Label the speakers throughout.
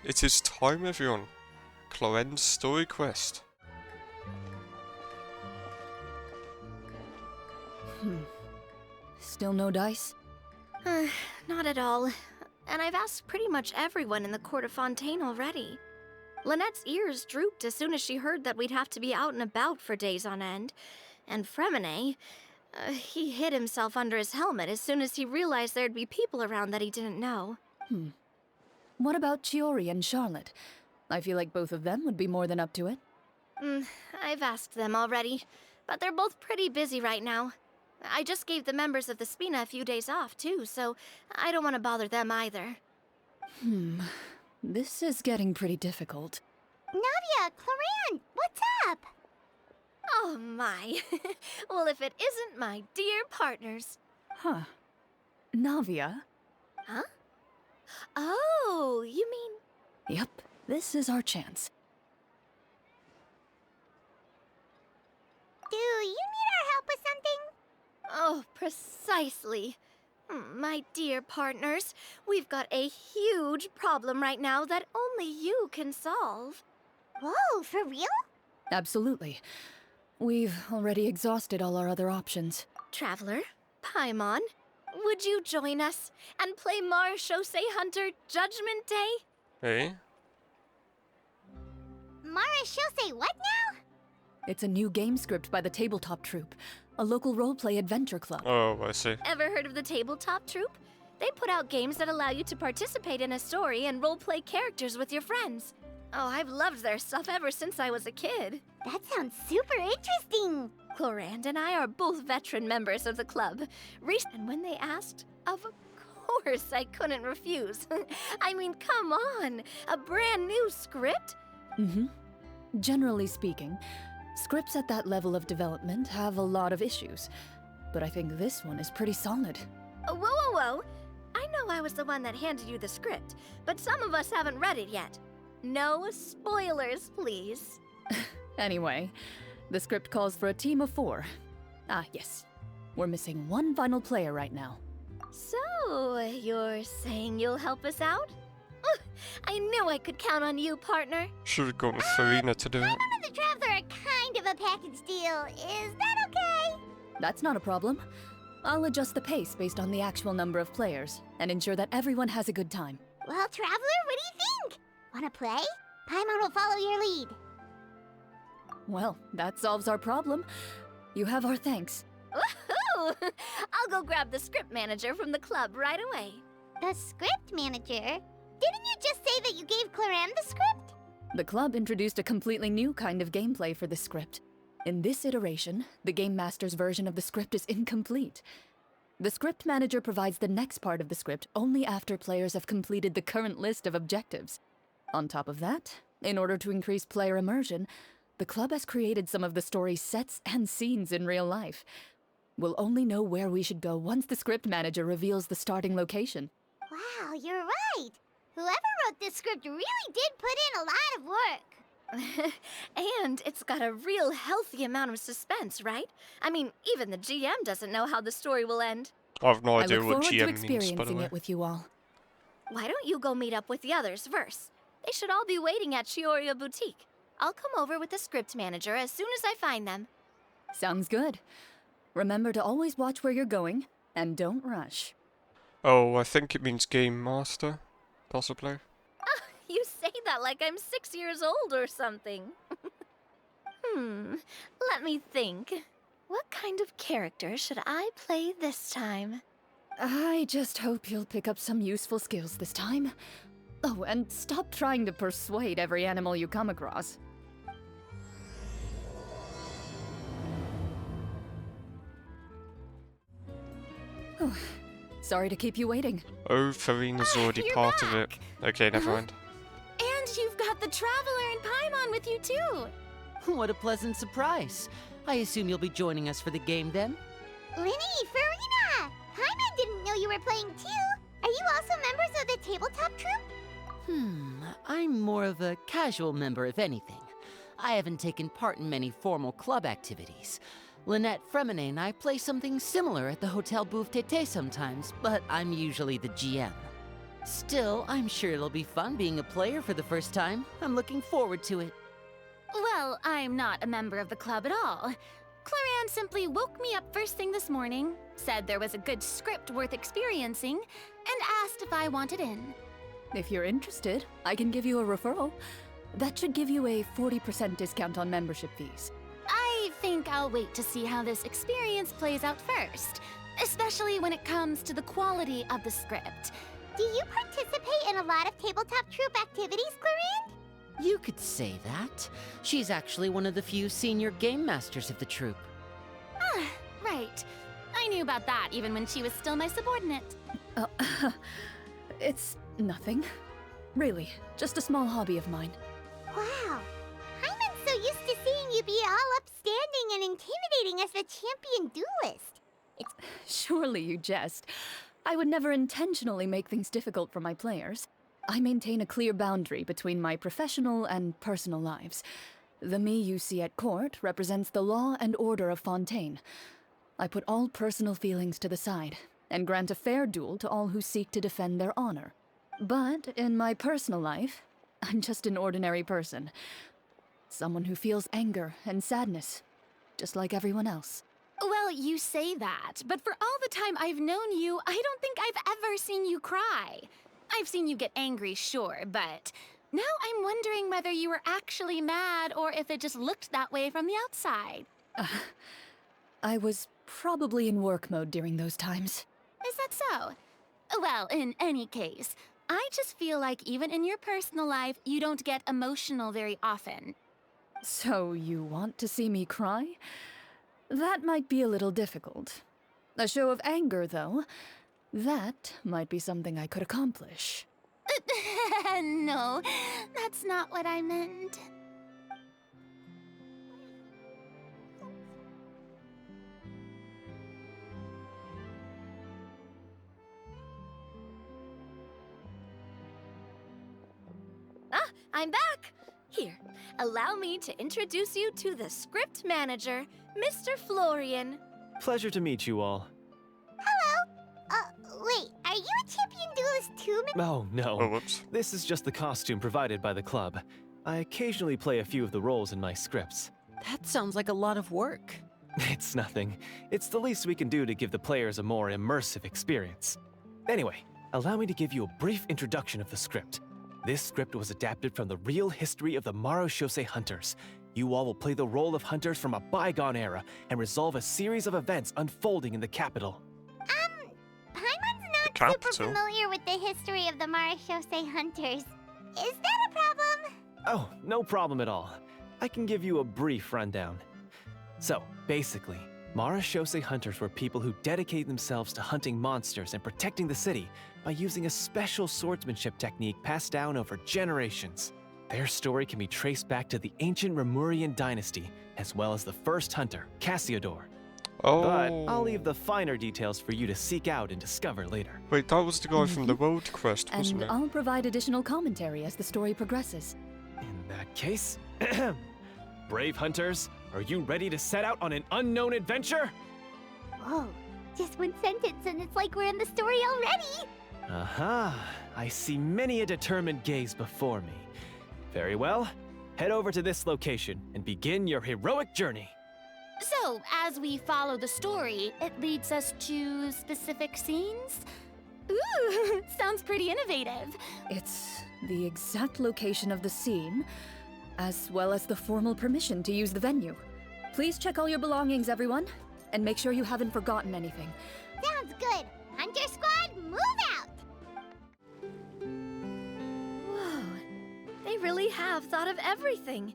Speaker 1: It is time, everyone. Clorinde's story quest.
Speaker 2: Still no dice?
Speaker 3: Not at all. And I've asked pretty much everyone in the court of Fontaine already. Lynette's ears drooped as soon as she heard that we'd have to be out and about for days on end. And Fremine, he hid himself under his helmet as soon as he realized there'd be people around that he didn't know.
Speaker 2: What about Chiori and Charlotte? I feel like both of them would be more than up to it.
Speaker 3: I've asked them already, but they're both pretty busy right now. I just gave the members of the Spina a few days off, too, so I don't want to bother them either.
Speaker 2: This is getting pretty difficult.
Speaker 4: Navia, Clorinde, what's up?
Speaker 3: Oh my. Well, if it isn't my dear partners.
Speaker 2: Huh. Navia?
Speaker 3: Huh? Oh, you mean...
Speaker 2: Yep, this is our chance.
Speaker 4: Do you need our help with something?
Speaker 3: Oh, precisely. My dear partners, we've got a huge problem right now that only you can solve.
Speaker 4: Whoa, for real?
Speaker 2: Absolutely. We've already exhausted all our other options.
Speaker 3: Traveler, Paimon, would you join us and play Marechaussee Hunter Judgment Day?
Speaker 1: Eh?
Speaker 4: Marechaussee what now?
Speaker 2: It's a new game script by the Tabletop Troupe, a local roleplay adventure club.
Speaker 1: Oh, I see.
Speaker 3: Ever heard of the Tabletop Troupe? They put out games that allow you to participate in a story and roleplay characters with your friends. Oh, I've loved their stuff ever since I was a kid.
Speaker 4: That sounds super interesting.
Speaker 3: Clorinde and I are both veteran members of the club. And when they asked, of course I couldn't refuse. I mean, come on, a brand new script?
Speaker 2: Generally speaking, scripts at that level of development have a lot of issues, but I think this one is pretty solid.
Speaker 3: Whoa. I know I was the one that handed you the script, but some of us haven't read it yet. No spoilers, please.
Speaker 2: Anyway, the script calls for a team of 4. Ah, yes. We're missing one final player right now.
Speaker 3: So, you're saying you'll help us out? I knew I could count on you, partner.
Speaker 1: Should have gone with Farina to do it.
Speaker 4: Paimon and the Traveler are kind of a package deal. Is that okay?
Speaker 2: That's not a problem. I'll adjust the pace based on the actual number of players and ensure that everyone has a good time.
Speaker 4: Well, Traveler, what do you think? Wanna play? Paimon will follow your lead.
Speaker 2: Well, that solves our problem. You have our thanks.
Speaker 3: Woohoo! I'll go grab the script manager from the club right away.
Speaker 4: The script manager? Didn't you just say that you gave Clorinde the script?
Speaker 2: The club introduced a completely new kind of gameplay for the script. In this iteration, the Game Master's version of the script is incomplete. The script manager provides the next part of the script only after players have completed the current list of objectives. On top of that, in order to increase player immersion, the club has created some of the story's sets and scenes in real life. We'll only know where we should go once the script manager reveals the starting location.
Speaker 4: Wow, you're right. Whoever wrote this script really did put in a lot of work.
Speaker 3: And it's got a real healthy amount of suspense, right? I mean, even the GM doesn't know how the story will end.
Speaker 1: I have no
Speaker 2: I
Speaker 1: idea
Speaker 2: look
Speaker 1: what
Speaker 2: forward to
Speaker 1: GM means, by the
Speaker 2: experiencing
Speaker 1: way.
Speaker 2: it with you all.
Speaker 3: Why don't you go meet up with the others first? They should all be waiting at Chioria Boutique. I'll come over with the script manager as soon as I find them.
Speaker 2: Sounds good. Remember to always watch where you're going, and don't rush.
Speaker 1: Oh, I think it means Game Master, possibly.
Speaker 3: You say that like I'm 6 years old or something. Let me think. What kind of character should I play this time?
Speaker 2: I just hope you'll pick up some useful skills this time. Oh, and stop trying to persuade every animal you come across. Oh, sorry to keep you waiting.
Speaker 1: Oh, Farina's already
Speaker 3: you're
Speaker 1: part of it.
Speaker 3: back.
Speaker 1: Okay, never mind.
Speaker 3: And you've got the Traveler and Paimon with you too.
Speaker 5: What a pleasant surprise. I assume you'll be joining us for the game then?
Speaker 4: Linny, Farina! Paimon didn't know you were playing too. Are you also members of the Tabletop Troupe?
Speaker 5: I'm more of a casual member, if anything. I haven't taken part in many formal club activities. Lynette, Fremine, and I play something similar at the Hotel Bouffe Tété sometimes, but I'm usually the GM. Still, I'm sure it'll be fun being a player for the first time. I'm looking forward to it.
Speaker 6: Well, I'm not a member of the club at all. Clorinde simply woke me up first thing this morning, said there was a good script worth experiencing, and asked if I wanted in.
Speaker 2: If you're interested, I can give you a referral. That should give you a 40% discount on membership fees.
Speaker 6: I think I'll wait to see how this experience plays out first, especially when it comes to the quality of the script.
Speaker 4: Do you participate in a lot of tabletop troupe activities, Clorinde?
Speaker 5: You could say that. She's actually one of the few senior game masters of the troupe.
Speaker 6: Ah, right. I knew about that even when she was still my subordinate.
Speaker 2: It's nothing. Really, just a small hobby of mine.
Speaker 4: Wow. Hyman's so used to seeing you be all upstanding and intimidating as the champion duelist.
Speaker 2: Surely you jest. I would never intentionally make things difficult for my players. I maintain a clear boundary between my professional and personal lives. The me you see at court represents the law and order of Fontaine. I put all personal feelings to the side and grant a fair duel to all who seek to defend their honor. But in my personal life, I'm just an ordinary person. Someone who feels anger and sadness, just like everyone else.
Speaker 6: Well, you say that, but for all the time I've known you, I don't think I've ever seen you cry. I've seen you get angry, sure, but now I'm wondering whether you were actually mad or if it just looked that way from the outside.
Speaker 2: I was probably in work mode during those times.
Speaker 6: Is that so? Well, in any case, I just feel like even in your personal life, you don't get emotional very often.
Speaker 2: So you want to see me cry? That might be a little difficult. A show of anger, though, that might be something I could accomplish.
Speaker 6: No, that's not what I meant.
Speaker 3: Ah, I'm back! Here, allow me to introduce you to the script manager, Mr. Florian.
Speaker 7: Pleasure to meet you all.
Speaker 4: Wait, are you a champion duelist too,
Speaker 7: Oh, no.
Speaker 1: Oh, whoops.
Speaker 7: This is just the costume provided by the club. I occasionally play a few of the roles in my scripts.
Speaker 5: That sounds like a lot of work.
Speaker 7: It's nothing. It's the least we can do to give the players a more immersive experience. Anyway, allow me to give you a brief introduction of the script. This script was adapted from the real history of the Marachose hunters. You all will play the role of hunters from a bygone era and resolve a series of events unfolding in the capital.
Speaker 4: Paimon's not
Speaker 1: Capital?
Speaker 4: super familiar with the history of the Marachose hunters. Is that a problem?
Speaker 7: Oh, no problem at all. I can give you a brief rundown. So, basically, Marachose hunters were people who dedicated themselves to hunting monsters and protecting the city by using a special swordsmanship technique passed down over generations. Their story can be traced back to the ancient Remurian dynasty, as well as the first hunter, Cassiodor.
Speaker 1: Oh.
Speaker 7: But I'll leave the finer details for you to seek out and discover later.
Speaker 1: Wait, that was the guy from the road quest, wasn't
Speaker 2: And
Speaker 1: it?
Speaker 2: I'll provide additional commentary as the story progresses.
Speaker 7: In that case, brave hunters, are you ready to set out on an unknown adventure?
Speaker 4: Whoa, just one sentence and it's like we're in the story already!
Speaker 7: Aha, I see many a determined gaze before me. Very well, head over to this location and begin your heroic journey.
Speaker 6: So, as we follow the story, it leads us to specific scenes? Ooh, sounds pretty innovative.
Speaker 2: It's the exact location of the scene, as well as the formal permission to use the venue. Please check all your belongings, everyone, and make sure you haven't forgotten anything.
Speaker 4: Sounds good! Hunter Squad, move out!
Speaker 3: Whoa, they really have thought of everything.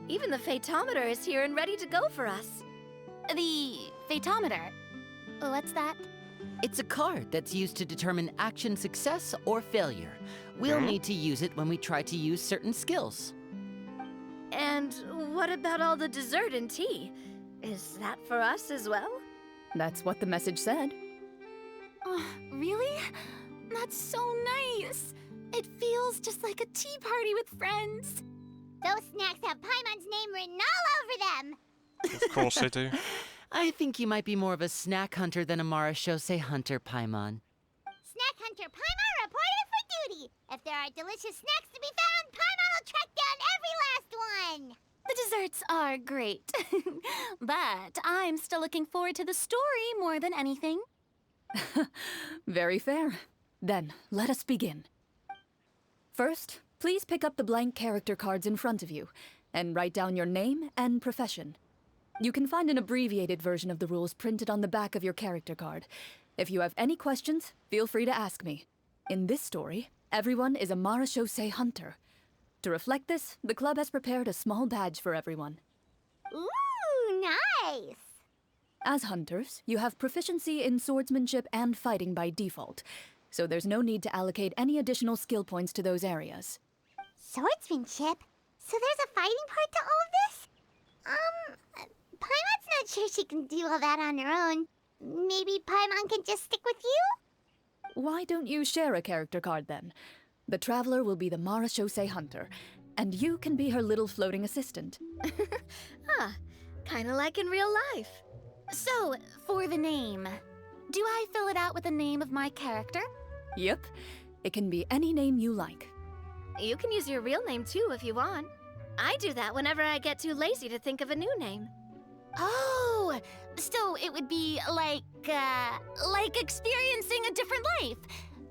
Speaker 3: Even the Fatometer is here and ready to go for us.
Speaker 6: The Fatometer. What's that?
Speaker 5: It's a card that's used to determine action success or failure. We'll need to use it when we try to use certain skills.
Speaker 3: And what about all the dessert and tea? Is that for us as well?
Speaker 2: That's what the message said.
Speaker 6: Oh, really? That's so nice. It feels just like a tea party with friends.
Speaker 4: Those snacks have Paimon's name written all over them!
Speaker 1: Of course they do.
Speaker 5: I think you might be more of a snack hunter than a Marachose hunter, Paimon.
Speaker 4: Snack Hunter Paimon reported for Alrighty. If there are delicious snacks to be found, Paimon will track down every last one.
Speaker 6: The desserts are great. But I'm still looking forward to the story more than anything.
Speaker 2: Very fair. Then, let us begin. First, please pick up the blank character cards in front of you and write down your name and profession. You can find an abbreviated version of the rules printed on the back of your character card. If you have any questions, feel free to ask me. In this story, everyone is a Marachose hunter. To reflect this, the club has prepared a small badge for everyone.
Speaker 4: Ooh, nice.
Speaker 2: As hunters, you have proficiency in swordsmanship and fighting by default, so there's no need to allocate any additional skill points to those areas.
Speaker 4: Swordsmanship? So there's a fighting part to all of this? Paimon's not sure she can do all that on her own. Maybe Paimon can just stick with you?
Speaker 2: Why don't you share a character card then? The Traveler will be the Marachose hunter, and you can be her little floating assistant.
Speaker 3: Kinda like in real life.
Speaker 6: So, for the name, do I fill it out with the name of my character?
Speaker 2: Yep, it can be any name you like.
Speaker 3: You can use your real name too if you want. I do that whenever I get too lazy to think of a new name.
Speaker 6: Oh, so it would be like experiencing a different life,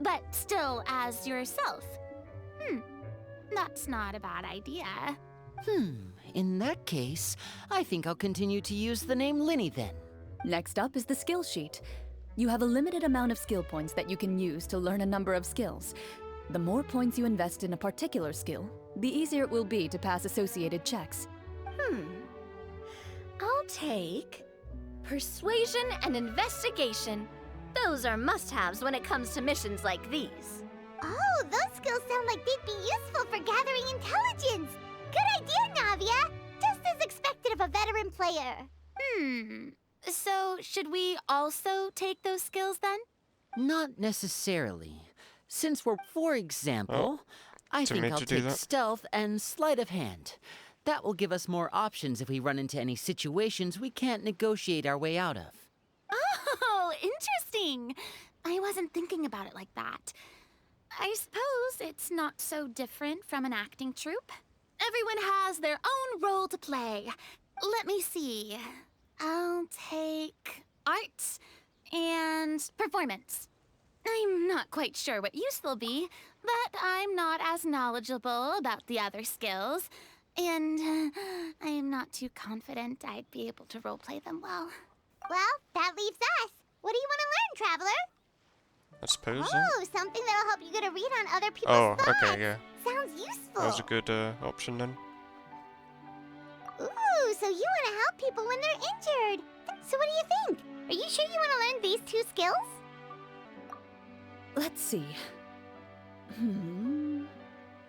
Speaker 6: but still as yourself. That's not a bad idea.
Speaker 5: In that case, I think I'll continue to use the name Linny then.
Speaker 2: Next up is the skill sheet. You have a limited amount of skill points that you can use to learn a number of skills. The more points you invest in a particular skill, the easier it will be to pass associated checks.
Speaker 3: I'll take persuasion and investigation. Those are must-haves when it comes to missions like these.
Speaker 4: Oh, those skills sound like they'd be useful for gathering intelligence. Good idea, Navia. Just as expected of a veteran player.
Speaker 6: So should we also take those skills then?
Speaker 5: Not necessarily. Since we're, for example, I
Speaker 1: do you
Speaker 5: think
Speaker 1: mean
Speaker 5: I'll
Speaker 1: to do
Speaker 5: take
Speaker 1: that?
Speaker 5: stealth and sleight of hand. That will give us more options if we run into any situations we can't negotiate our way out of.
Speaker 6: Oh, interesting. I wasn't thinking about it like that. I suppose it's not so different from an acting troupe. Everyone has their own role to play. Let me see. I'll take arts and performance. I'm not quite sure what use they'll be, but I'm not as knowledgeable about the other skills, and I'm not too confident I'd be able to roleplay them well.
Speaker 4: Well, that leaves us. What do you want to learn, Traveler?
Speaker 1: I suppose.
Speaker 4: Oh, something that'll help you get a read on other people's
Speaker 1: Oh,
Speaker 4: thoughts.
Speaker 1: okay, yeah.
Speaker 4: Sounds useful.
Speaker 1: That was a good option then.
Speaker 4: Ooh, so you want to help people when they're injured. So what do you think? Are you sure you want to learn these two skills?
Speaker 2: Let's see.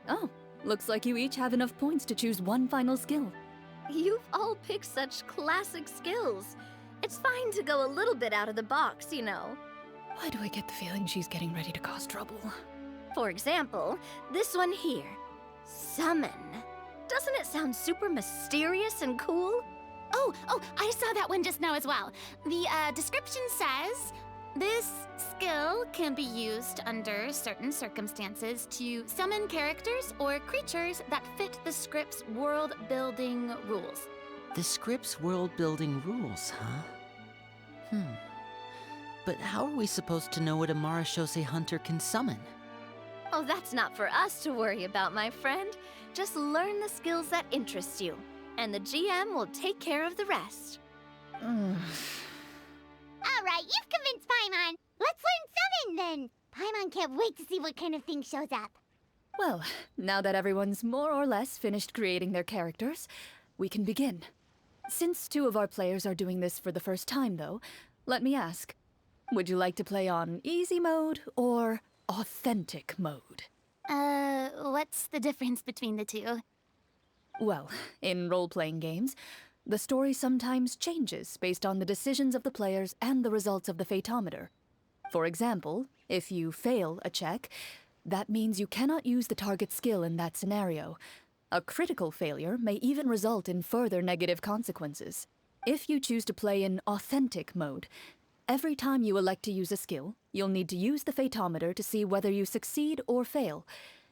Speaker 2: Oh, looks like you each have enough points to choose one final skill.
Speaker 3: You've all picked such classic skills. It's fine to go a little bit out of the box, you know.
Speaker 2: Why do I get the feeling she's getting ready to cause trouble?
Speaker 3: For example, this one here. Summon. Doesn't it sound super mysterious and cool?
Speaker 6: Oh, I saw that one just now as well. The description says, this skill can be used under certain circumstances to summon characters or creatures that fit the script's world-building rules.
Speaker 5: The script's world-building rules, huh? But how are we supposed to know what a Marachose hunter can summon?
Speaker 3: Oh, that's not for us to worry about, my friend. Just learn the skills that interest you, and the GM will take care of the rest.
Speaker 4: All right, you've convinced Paimon. Let's learn summon then. Paimon can't wait to see what kind of thing shows up.
Speaker 2: Well, now that everyone's more or less finished creating their characters, we can begin. Since two of our players are doing this for the first time, though, let me ask, would you like to play on easy mode or authentic mode?
Speaker 6: What's the difference between the two?
Speaker 2: Well, in role-playing games, the story sometimes changes based on the decisions of the players and the results of the Fatometer. For example, if you fail a check, that means you cannot use the target skill in that scenario. A critical failure may even result in further negative consequences. If you choose to play in authentic mode, Every time you elect to use a skill, you'll need to use the Fatometer to see whether you succeed or fail,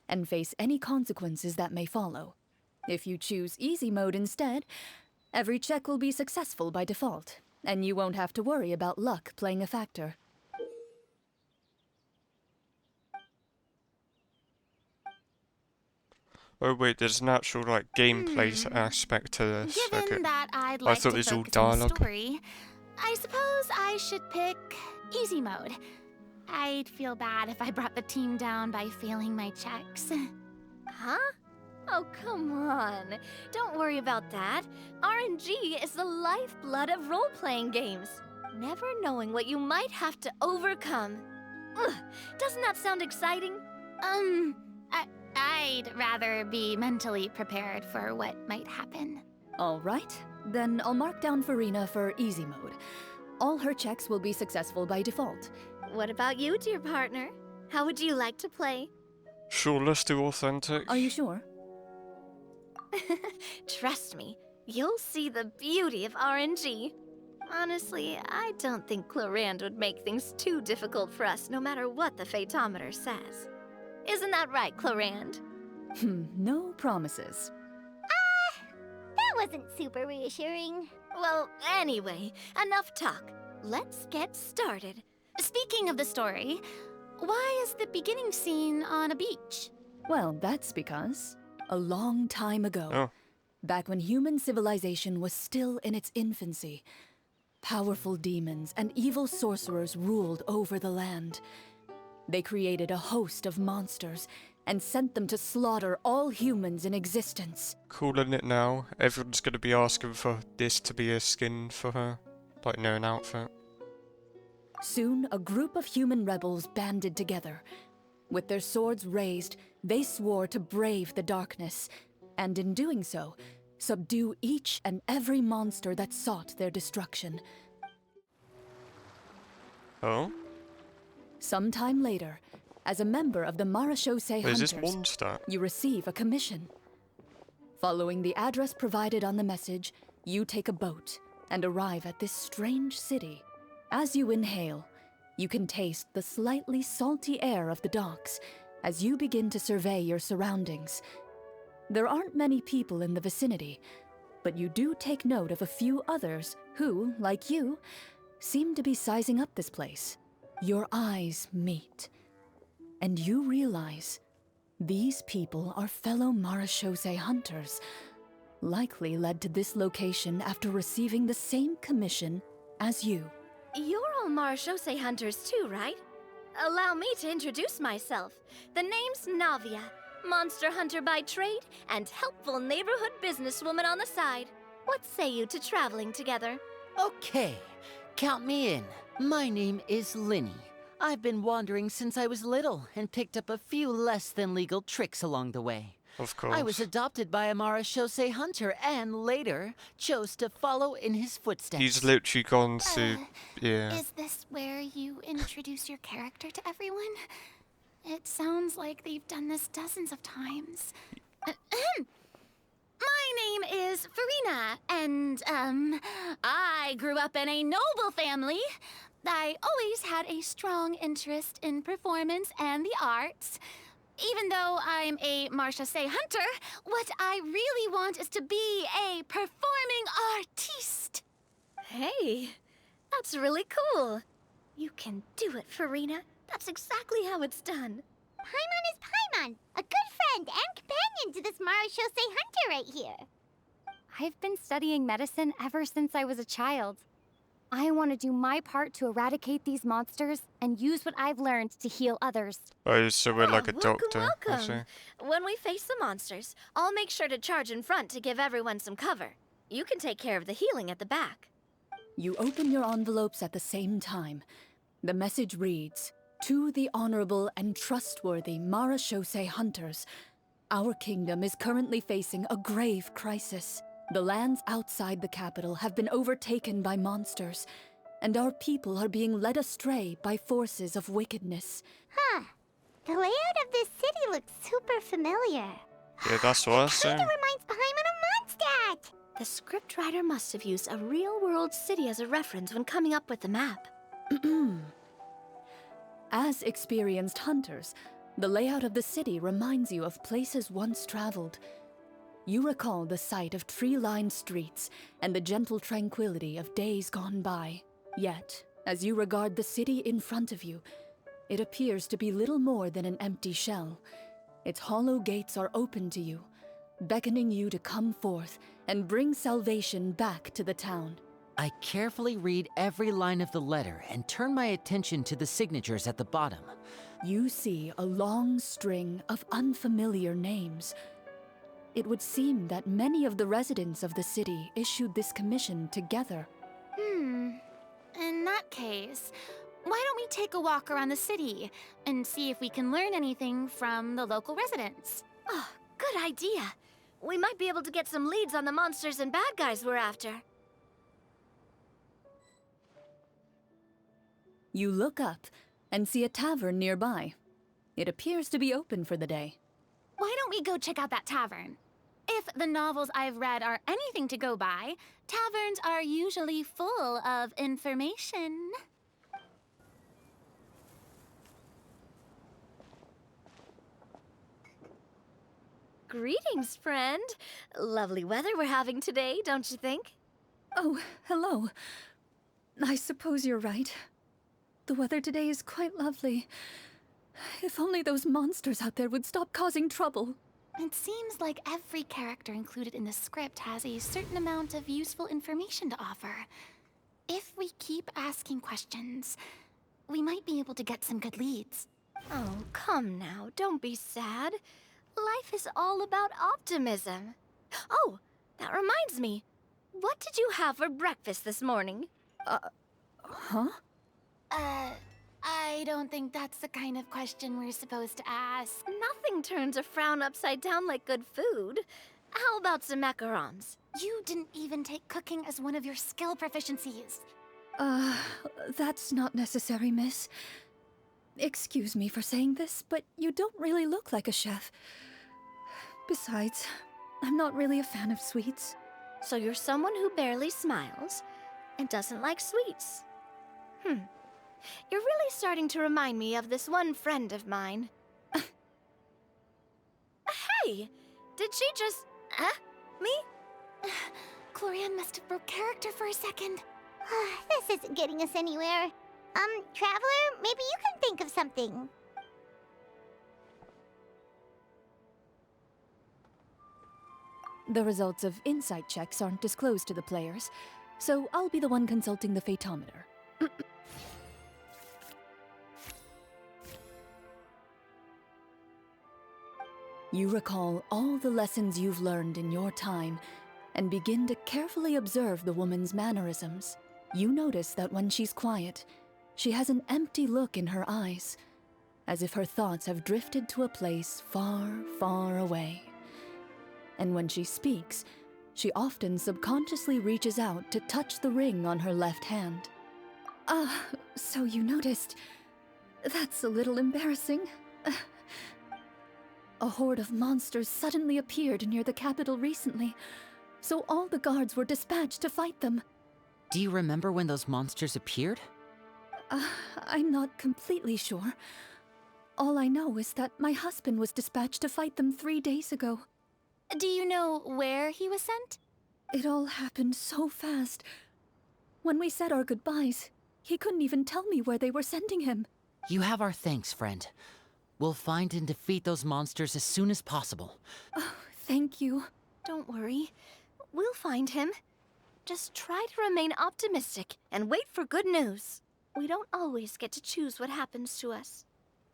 Speaker 2: and face any consequences that may follow. If you choose easy mode instead, every check will be successful by default, and you won't have to worry about luck playing a factor.
Speaker 1: Oh wait, there's an actual like gameplay aspect to this.
Speaker 6: Given
Speaker 1: Okay.
Speaker 6: that I'd
Speaker 1: I
Speaker 6: like
Speaker 1: thought
Speaker 6: to
Speaker 1: it was all
Speaker 6: focus on the
Speaker 1: dialogue.
Speaker 6: story, I suppose I should pick easy mode. I'd feel bad if I brought the team down by failing my checks.
Speaker 3: Huh? Oh, come on. Don't worry about that. RNG is the lifeblood of role-playing games. Never knowing what you might have to overcome. Ugh, doesn't that sound exciting?
Speaker 6: I'd rather be mentally prepared for what might happen.
Speaker 2: All right, then I'll mark down Farina for easy mode. All her checks will be successful by default.
Speaker 3: What about you, dear partner? How would you like to play?
Speaker 1: Sure, let's do authentic.
Speaker 2: Are you sure?
Speaker 3: Trust me, you'll see the beauty of RNG. Honestly, I don't think Clorinde would make things too difficult for us no matter what the Fatometer says. Isn't that right, Clorinde?
Speaker 2: No promises.
Speaker 4: That wasn't super reassuring.
Speaker 3: Well, anyway, enough talk. Let's get started.
Speaker 6: Speaking of the story, why is the beginning scene on a beach?
Speaker 2: Well, that's because a long time ago,
Speaker 1: Oh.
Speaker 2: back when human civilization was still in its infancy, powerful demons and evil sorcerers ruled over the land. They created a host of monsters and sent them to slaughter all humans in existence.
Speaker 1: Calling it now. Everyone's gonna be asking for this to be a skin for her. Like, no, an outfit.
Speaker 2: Soon, a group of human rebels banded together. With their swords raised, they swore to brave the darkness, and in doing so, subdue each and every monster that sought their destruction.
Speaker 1: Oh?
Speaker 2: Sometime later, as a member of the Marachose
Speaker 1: Wait, is this
Speaker 2: Hunters,
Speaker 1: monster?
Speaker 2: you receive a commission. Following the address provided on the message, you take a boat and arrive at this strange city. As you inhale, you can taste the slightly salty air of the docks as you begin to survey your surroundings. There aren't many people in the vicinity, but you do take note of a few others who, like you, seem to be sizing up this place. Your eyes meet, and you realize these people are fellow Marachose hunters, likely led to this location after receiving the same commission as you.
Speaker 3: You're all Marachose hunters too, right? Allow me to introduce myself. The name's Navia, monster hunter by trade and helpful neighborhood businesswoman on the side. What say you to traveling together?
Speaker 5: Okay, count me in. My name is Linny. I've been wandering since I was little and picked up a few less than legal tricks along the way.
Speaker 1: Of course.
Speaker 5: I was adopted by a Marachose hunter and later chose to follow in his footsteps.
Speaker 1: He's literally gone to... yeah.
Speaker 6: Is this where you introduce your character to everyone? It sounds like they've done this dozens of times. My name is Farina, and, I grew up in a noble family. I always had a strong interest in performance and the arts. Even though I'm a Marachose hunter, what I really want is to be a performing artiste.
Speaker 3: Hey, that's really cool. You can do it, Farina. That's exactly how it's done.
Speaker 4: Paimon is Paimon, a good friend and companion to this Marachose hunter right here.
Speaker 8: I've been studying medicine ever since I was a child. I want to do my part to eradicate these monsters and use what I've learned to heal others.
Speaker 1: Oh, so we're like a
Speaker 3: welcome,
Speaker 1: doctor. I
Speaker 3: welcome.
Speaker 1: see.
Speaker 3: When we face the monsters, I'll make sure to charge in front to give everyone some cover. You can take care of the healing at the back.
Speaker 2: You open your envelopes at the same time. The message reads, "To the honorable and trustworthy Marachose hunters, our kingdom is currently facing a grave crisis. The lands outside the capital have been overtaken by monsters, and our people are being led astray by forces of wickedness."
Speaker 4: Huh. The layout of this city looks super familiar.
Speaker 1: Yeah, that's what I was saying.
Speaker 4: Kinda reminds Paimon of Mondstadt.
Speaker 3: The scriptwriter must have used a real-world city as a reference when coming up with the map.
Speaker 2: As experienced hunters, the layout of the city reminds you of places once traveled. You recall the sight of tree-lined streets and the gentle tranquility of days gone by. Yet, as you regard the city in front of you, it appears to be little more than an empty shell. Its hollow gates are open to you, beckoning you to come forth and bring salvation back to the town.
Speaker 5: I carefully read every line of the letter and turn my attention to the signatures at the bottom.
Speaker 2: You see a long string of unfamiliar names. It would seem that many of the residents of the city issued this commission together.
Speaker 6: In that case, why don't we take a walk around the city and see if we can learn anything from the local residents?
Speaker 3: Oh, good idea. We might be able to get some leads on the monsters and bad guys we're after.
Speaker 2: You look up and see a tavern nearby. It appears to be open for the day.
Speaker 6: Why don't we go check out that tavern? If the novels I've read are anything to go by, taverns are usually full of information.
Speaker 3: Greetings, friend. Lovely weather we're having today, don't you think?
Speaker 2: Oh, hello. I suppose you're right. The weather today is quite lovely. If only those monsters out there would stop causing trouble.
Speaker 6: It seems like every character included in the script has a certain amount of useful information to offer. If we keep asking questions, we might be able to get some good leads.
Speaker 3: Oh, come now, don't be sad. Life is all about optimism. Oh, that reminds me. What did you have for breakfast this morning?
Speaker 2: Huh?
Speaker 6: I don't think that's the kind of question we're supposed to ask.
Speaker 3: Nothing turns a frown upside down like good food. How about some macarons?
Speaker 6: You didn't even take cooking as one of your skill proficiencies.
Speaker 2: That's not necessary, miss. Excuse me for saying this, but you don't really look like a chef. Besides, I'm not really a fan of sweets.
Speaker 3: So you're someone who barely smiles and doesn't like sweets. You're really starting to remind me of this one friend of mine. Hey! Did she just... me?
Speaker 6: Clorinde must have broke character for a second.
Speaker 4: This isn't getting us anywhere. Traveler, maybe you can think of something.
Speaker 2: The results of insight checks aren't disclosed to the players, so I'll be the one consulting the fatometer. You recall all the lessons you've learned in your time and begin to carefully observe the woman's mannerisms. You notice that when she's quiet, she has an empty look in her eyes, as if her thoughts have drifted to a place far, far away. And when she speaks, she often subconsciously reaches out to touch the ring on her left hand. So you noticed. That's a little embarrassing. A horde of monsters suddenly appeared near the capital recently, so all the guards were dispatched to fight them.
Speaker 5: Do you remember when those monsters appeared?
Speaker 2: I'm not completely sure. All I know is that my husband was dispatched to fight them 3 days ago.
Speaker 6: Do you know where he was sent?
Speaker 2: It all happened so fast. When we said our goodbyes, he couldn't even tell me where they were sending him.
Speaker 5: You have our thanks, friend. We'll find and defeat those monsters as soon as possible.
Speaker 2: Oh, thank you.
Speaker 3: Don't worry. We'll find him. Just try to remain optimistic and wait for good news. We don't always get to choose what happens to us.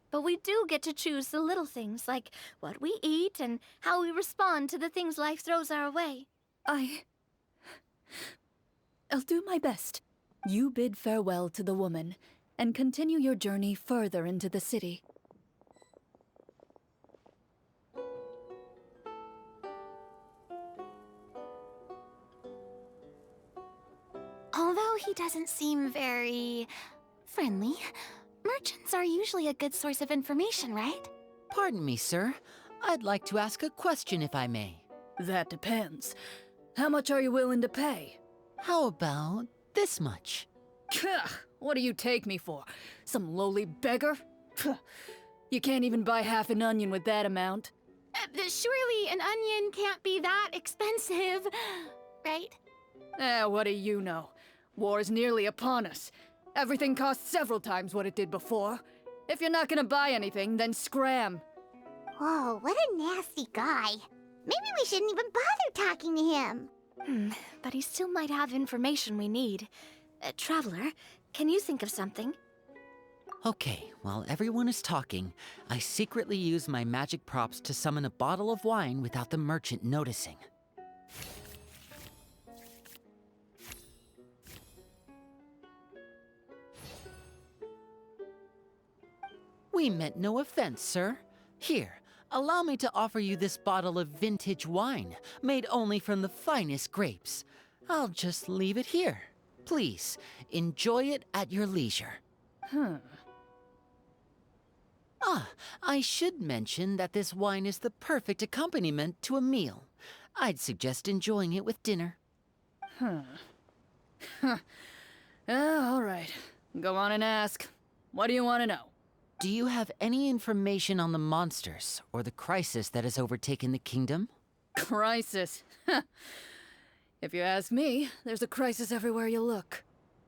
Speaker 3: But we do get to choose the little things, like what we eat and how we respond to the things life throws our way.
Speaker 2: I'll do my best. You bid farewell to the woman and continue your journey further into the city.
Speaker 6: Although he doesn't seem very friendly, merchants are usually a good source of information, right?
Speaker 5: Pardon me, sir. I'd like to ask a question if I may.
Speaker 2: That depends. How much are you willing to pay?
Speaker 5: How about this much?
Speaker 2: What do you take me for? Some lowly beggar? You can't even buy half an onion with that amount.
Speaker 6: Surely an onion can't be that expensive, right?
Speaker 2: What do you know? War is nearly upon us. Everything costs several times what it did before. If you're not gonna buy anything, then scram.
Speaker 4: Whoa, what a nasty guy. Maybe we shouldn't even bother talking to him.
Speaker 3: But he still might have information we need. Traveler, can you think of something?
Speaker 5: Okay, while everyone is talking, I secretly use my magic props to summon a bottle of wine without the merchant noticing. We meant no offense, sir. Here, allow me to offer you this bottle of vintage wine, made only from the finest grapes. I'll just leave it here. Please, enjoy it at your leisure. I should mention that this wine is the perfect accompaniment to a meal. I'd suggest enjoying it with dinner.
Speaker 2: All right. Go on and ask. What do you want to know?
Speaker 5: Do you have any information on the monsters or the crisis that has overtaken the kingdom?
Speaker 2: Crisis? If you ask me, there's a crisis everywhere you look.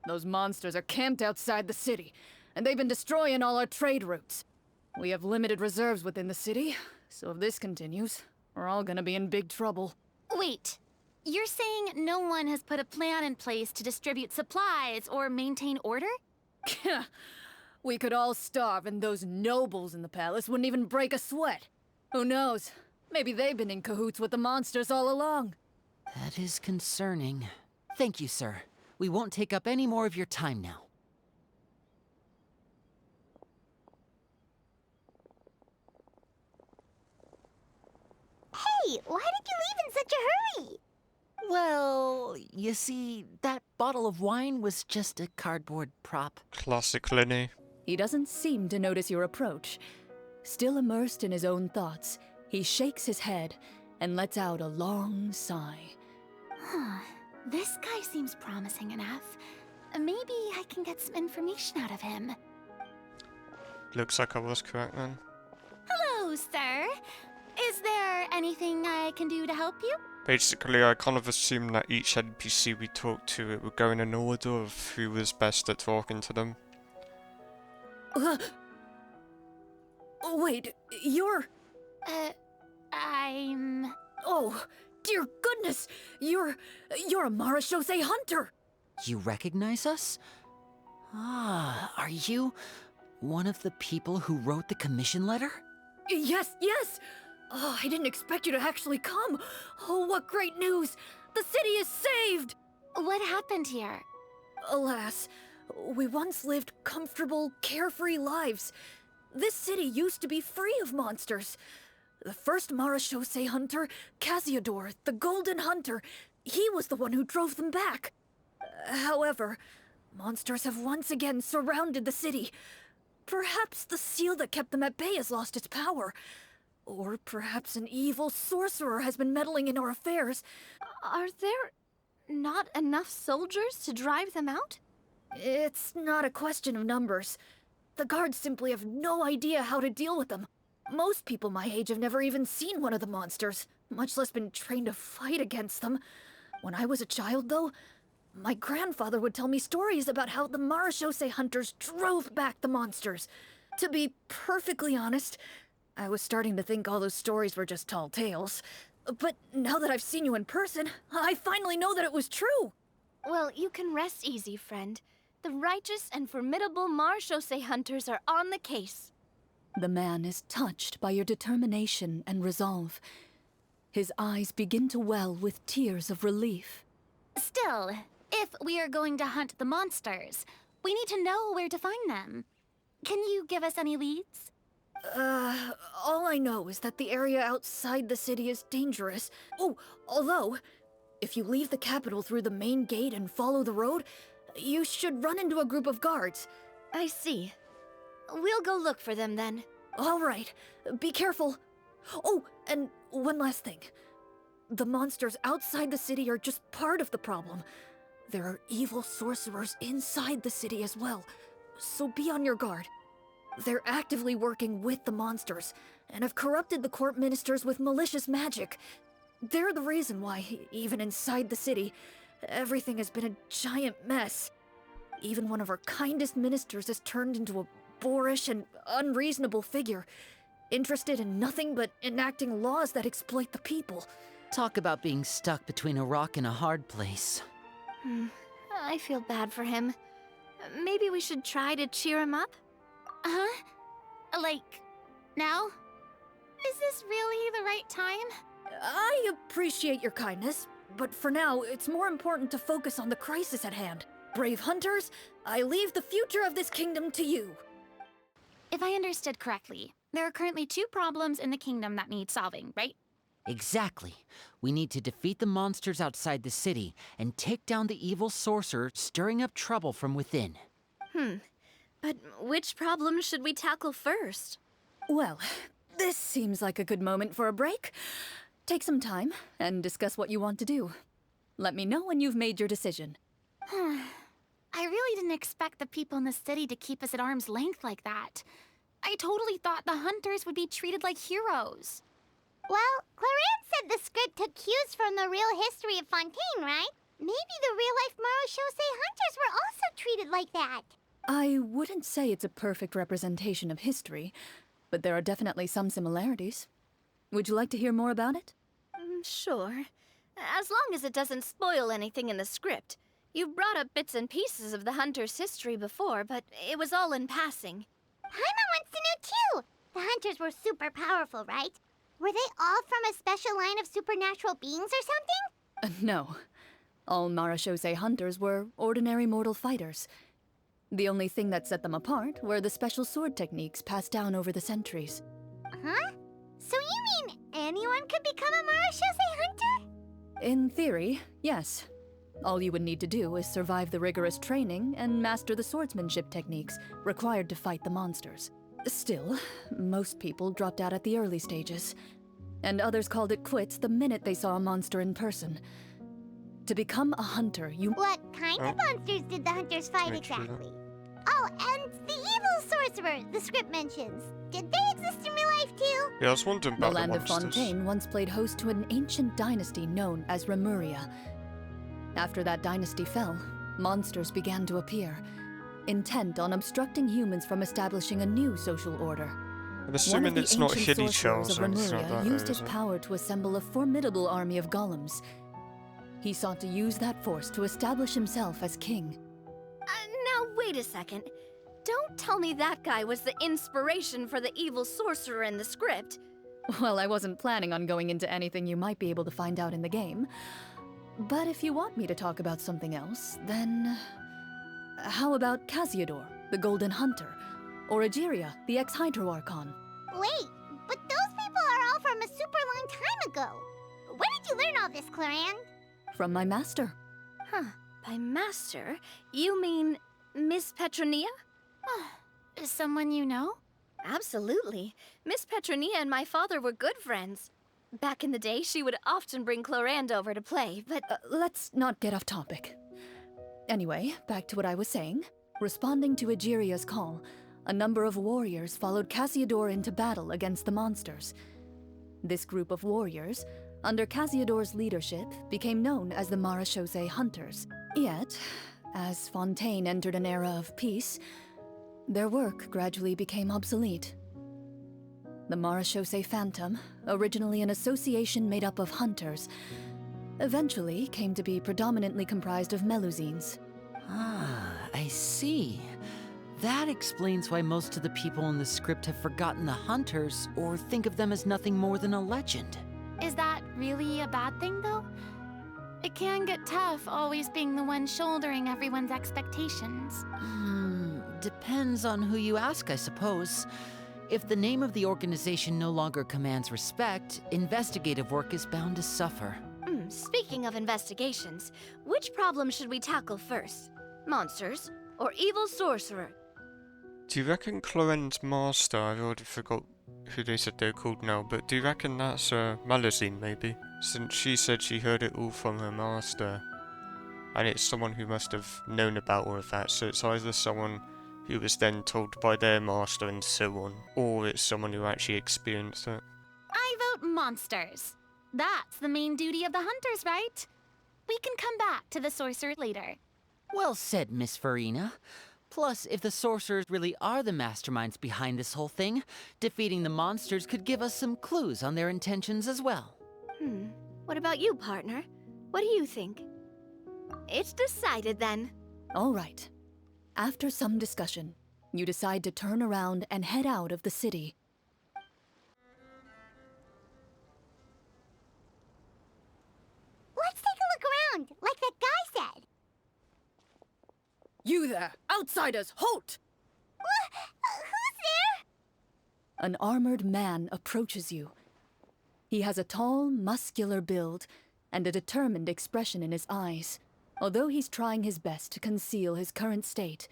Speaker 2: Those monsters are camped outside the city, and they've been destroying all our trade routes. We have limited reserves within the city, so if this continues, we're all gonna be in big trouble.
Speaker 6: Wait, you're saying no one has put a plan in place to distribute supplies or maintain order?
Speaker 2: We could all starve, and those nobles in the palace wouldn't even break a sweat. Who knows? Maybe they've been in cahoots with the monsters all along.
Speaker 5: That is concerning. Thank you, sir. We won't take up any more of your time now.
Speaker 4: Hey, why did you leave in such a hurry?
Speaker 5: Well, you see, that bottle of wine was just a cardboard prop.
Speaker 1: Classic Linny.
Speaker 2: He doesn't seem to notice your approach. Still immersed in his own thoughts, he shakes his head and lets out a long sigh.
Speaker 6: This guy seems promising enough. Maybe I can get some information out of him.
Speaker 1: Looks like I was correct then.
Speaker 6: Hello, sir. Is there anything I can do to help you?
Speaker 1: Basically, I kind of assumed that each NPC we talked to, it would go in an order of who was best at talking to them.
Speaker 2: Wait, you're...
Speaker 6: I'm...
Speaker 2: Oh, dear goodness! You're a Marashose hunter!
Speaker 5: You recognize us? Are you one of the people who wrote the commission letter?
Speaker 2: Yes! Oh, I didn't expect you to actually come! Oh, what great news! The city is saved!
Speaker 6: What happened here?
Speaker 2: Alas, we once lived comfortable, carefree lives. This city used to be free of monsters. The first Marashose hunter, Casiodor, the Golden Hunter, he was the one who drove them back. However, monsters have once again surrounded the city. Perhaps the seal that kept them at bay has lost its power. Or perhaps an evil sorcerer has been meddling in our affairs.
Speaker 3: Are there not enough soldiers to drive them out?
Speaker 2: It's not a question of numbers. The guards simply have no idea how to deal with them. Most people my age have never even seen one of the monsters, much less been trained to fight against them. When I was a child, though, my grandfather would tell me stories about how the Marashose hunters drove back the monsters. To be perfectly honest, I was starting to think all those stories were just tall tales. But now that I've seen you in person, I finally know that it was true!
Speaker 3: Well, you can rest easy, friend. The righteous and formidable Marashose hunters are on the case.
Speaker 2: The man is touched by your determination and resolve. His eyes begin to well with tears of relief.
Speaker 6: Still, if we are going to hunt the monsters, we need to know where to find them. Can you give us any leads?
Speaker 2: All I know is that the area outside the city is dangerous. Oh, although, if you leave the capital through the main gate and follow the road, you should run into a group of guards.
Speaker 3: I see. We'll go look for them then.
Speaker 2: All right, be careful. Oh, and one last thing. The monsters outside the city are just part of the problem. There are evil sorcerers inside the city as well, so be on your guard. They're actively working with the monsters, and have corrupted the court ministers with malicious magic. They're the reason why, even inside the city, everything has been a giant mess. Even one of our kindest ministers has turned into a boorish and unreasonable figure, interested in nothing but enacting laws that exploit the people.
Speaker 5: Talk about being stuck between a rock and a hard place.
Speaker 3: I feel bad for him. Maybe we should try to cheer him up?
Speaker 6: Huh? Like, now? Is this really the right time?
Speaker 2: I appreciate your kindness, but for now, it's more important to focus on the crisis at hand. Brave hunters, I leave the future of this kingdom to you.
Speaker 6: If I understood correctly, there are currently 2 problems in the kingdom that need solving, right?
Speaker 5: Exactly. We need to defeat the monsters outside the city and take down the evil sorcerer stirring up trouble from within.
Speaker 3: But which problem should we tackle first?
Speaker 2: Well, this seems like a good moment for a break. Take some time and discuss what you want to do. Let me know when you've made your decision.
Speaker 6: I really didn't expect the people in the city to keep us at arm's length like that. I totally thought the hunters would be treated like heroes.
Speaker 4: Well, Clorinde said the script took cues from the real history of Fontaine, right? Maybe the real-life Marachose hunters were also treated like that.
Speaker 2: I wouldn't say it's a perfect representation of history, but there are definitely some similarities. Would you like to hear more about it?
Speaker 3: Sure. As long as it doesn't spoil anything in the script. You've brought up bits and pieces of the hunter's history before, but it was all in passing.
Speaker 4: Paimon wants to know too! The hunters were super powerful, right? Were they all from a special line of supernatural beings or something?
Speaker 2: No. All Marachose hunters were ordinary mortal fighters. The only thing that set them apart were the special sword techniques passed down over the centuries.
Speaker 4: Huh? So you mean anyone could become a Marachose hunter?
Speaker 2: In theory, yes. All you would need to do is survive the rigorous training and master the swordsmanship techniques required to fight the monsters. Still, most people dropped out at the early stages, and others called it quits the minute they saw a monster in person. To become a hunter, you—
Speaker 4: What kind of monsters did the hunters fight exactly? Oh, and the evil sorcerer the script mentions. Did they exist in real life too?
Speaker 1: Yeah, I was wondering
Speaker 2: The
Speaker 1: about the
Speaker 2: land of
Speaker 1: monsters.
Speaker 2: Fontaine once played host to an ancient dynasty known as Remuria. After that dynasty fell, monsters began to appear, intent on obstructing humans from establishing a new social order.
Speaker 1: I'm
Speaker 2: One of
Speaker 1: assuming
Speaker 2: the
Speaker 1: it's not
Speaker 2: ancient
Speaker 1: Hiddy
Speaker 2: sorcerers
Speaker 1: Shells
Speaker 2: of
Speaker 1: or anything like
Speaker 2: Remuria
Speaker 1: that,
Speaker 2: used
Speaker 1: is
Speaker 2: his
Speaker 1: it?
Speaker 2: power to assemble a formidable army of golems. He sought to use that force to establish himself as king.
Speaker 3: Now, wait a second. Don't tell me that guy was the inspiration for the evil sorcerer in the script.
Speaker 2: Well, I wasn't planning on going into anything you might be able to find out in the game. But if you want me to talk about something else, then— how about Casiodor, the Golden Hunter? Or Egeria, the ex-Hydro Archon?
Speaker 4: Wait, but those people are all from a super long time ago. Where did you learn all this, Clorinde?
Speaker 2: From my master.
Speaker 3: By master, you mean Miss Petronia?
Speaker 6: Is someone you know?
Speaker 3: Absolutely. Miss Petronia and my father were good friends. Back in the day, she would often bring Clorinde over to play, but—
Speaker 2: Let's not get off topic. Anyway, back to what I was saying. Responding to Egeria's call, a number of warriors followed Casiodor into battle against the monsters. This group of warriors, under Casiodor's leadership, became known as the Marachose Hunters. Yet, as Fontaine entered an era of peace, their work gradually became obsolete. The Marachose Phantom, originally an association made up of hunters, eventually came to be predominantly comprised of Melusines.
Speaker 5: Ah, I see. That explains why most of the people in the script have forgotten the hunters or think of them as nothing more than a legend.
Speaker 6: Is that really a bad thing, though? It can get tough always being the one shouldering everyone's expectations.
Speaker 5: Depends on who you ask, I suppose. If the name of the organization no longer commands respect, investigative work is bound to suffer.
Speaker 3: Speaking of investigations, which problem should we tackle first? Monsters or evil sorcerer?
Speaker 1: Do you reckon Clorinde's master, I've already forgot who they said they're called now, but do you reckon that's Melusine maybe? Since she said she heard it all from her master. and it's someone who must have known about all of that, so it's either someone who was then told by their master and so on, or it's someone who actually experienced it.
Speaker 6: I vote monsters. That's the main duty of the hunters, right? We can come back to the sorcerer later.
Speaker 5: Well said, Miss Farina. Plus, if the sorcerers really are the masterminds behind this whole thing, defeating the monsters could give us some clues on their intentions as well.
Speaker 3: What about you, partner? What do you think? It's decided then.
Speaker 2: All right. After some discussion, you decide to turn around and head out of the city.
Speaker 4: Let's take a look around, like that guy said.
Speaker 2: You there! Outsiders, halt!
Speaker 4: Who's there?
Speaker 2: An armored man approaches you. He has a tall, muscular build and a determined expression in his eyes. Although he's trying his best to conceal his current state,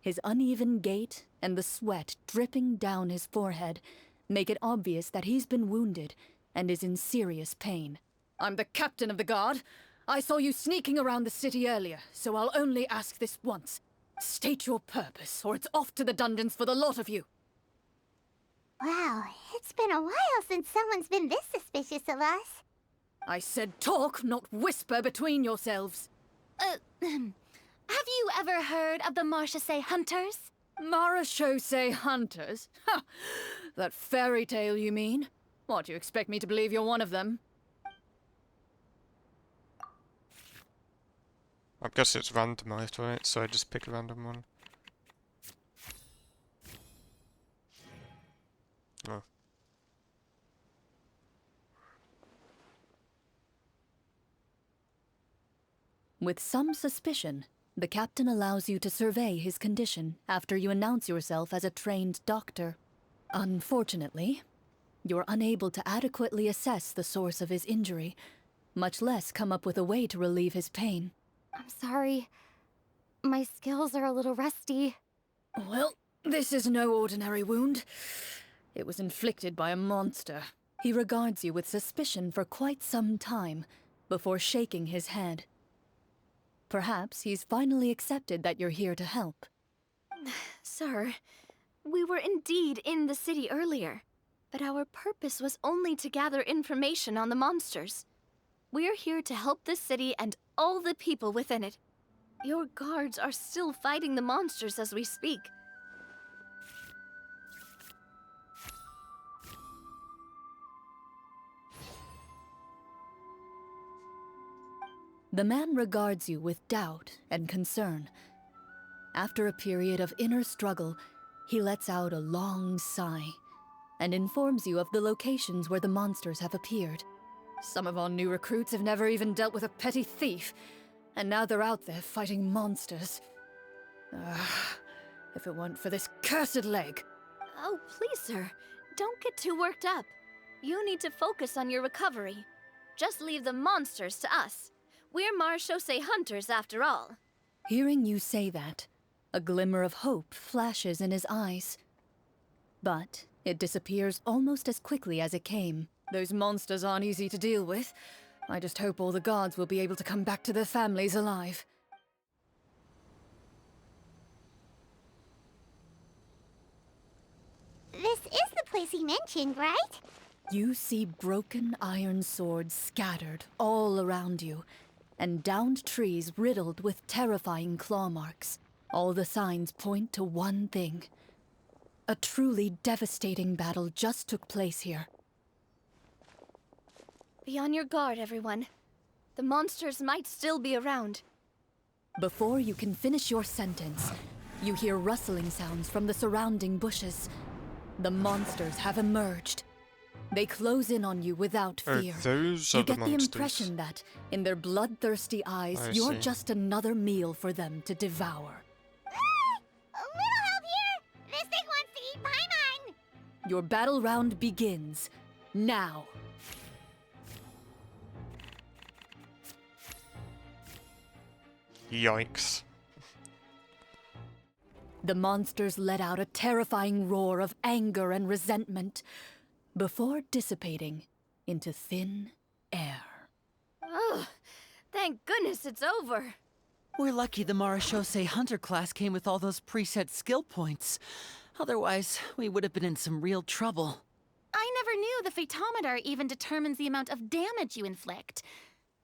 Speaker 2: his uneven gait and the sweat dripping down his forehead make it obvious that he's been wounded and is in serious pain. I'm the captain of the guard. I saw you sneaking around the city earlier, so I'll only ask this once. State your purpose, or it's off to the dungeons for the lot of you.
Speaker 4: Wow, it's been a while since someone's been this suspicious of us.
Speaker 2: I said talk, not whisper between yourselves.
Speaker 6: Have you ever heard of the Marchese hunters?
Speaker 2: Marachose hunters? Ha! That fairy tale, you mean? What, do you expect me to believe you're one of them?
Speaker 1: I guess it's randomized, right? So I just pick a random one. Oh.
Speaker 2: With some suspicion, the captain allows you to survey his condition after you announce yourself as a trained doctor. Unfortunately, you're unable to adequately assess the source of his injury, much less come up with a way to relieve his pain.
Speaker 8: I'm sorry. My skills are a little rusty.
Speaker 2: Well, this is no ordinary wound. It was inflicted by a monster. He regards you with suspicion for quite some time before shaking his head. Perhaps he's finally accepted that you're here to help.
Speaker 3: Sir, we were indeed in the city earlier, but our purpose was only to gather information on the monsters. We're here to help the city and all the people within it. Your guards are still fighting the monsters as we speak.
Speaker 2: The man regards you with doubt and concern. After a period of inner struggle, he lets out a long sigh and informs you of the locations where the monsters have appeared. Some of our new recruits have never even dealt with a petty thief, and now they're out there fighting monsters. If it weren't for this cursed leg.
Speaker 3: Oh, please, sir. Don't get too worked up. You need to focus on your recovery. Just leave the monsters to us. We're Marchese hunters, after all.
Speaker 2: Hearing you say that, a glimmer of hope flashes in his eyes. But it disappears almost as quickly as it came. Those monsters aren't easy to deal with. I just hope all the guards will be able to come back to their families alive.
Speaker 4: This is the place he mentioned, right?
Speaker 2: You see broken iron swords scattered all around you, and downed trees riddled with terrifying claw marks. All the signs point to one thing. A truly devastating battle just took place here.
Speaker 3: Be on your guard, everyone. The monsters might still be around.
Speaker 2: Before you can finish your sentence, you hear rustling sounds from the surrounding bushes. The monsters have emerged. They close in on you without fear.
Speaker 1: Those
Speaker 2: You
Speaker 1: are the
Speaker 2: get the
Speaker 1: monsters.
Speaker 2: impression that, in their bloodthirsty eyes,
Speaker 1: I
Speaker 2: you're
Speaker 1: see.
Speaker 2: just another meal for them to devour.
Speaker 4: A little help here! This thing wants to eat Paimon!
Speaker 2: Your battle round begins now.
Speaker 1: Yikes.
Speaker 2: The monsters let out a terrifying roar of anger and resentment before dissipating into thin air.
Speaker 3: Oh, thank goodness it's over.
Speaker 5: We're lucky the Marashose Hunter class came with all those preset skill points. Otherwise, we would have been in some real trouble.
Speaker 6: I never knew the photometer even determines the amount of damage you inflict.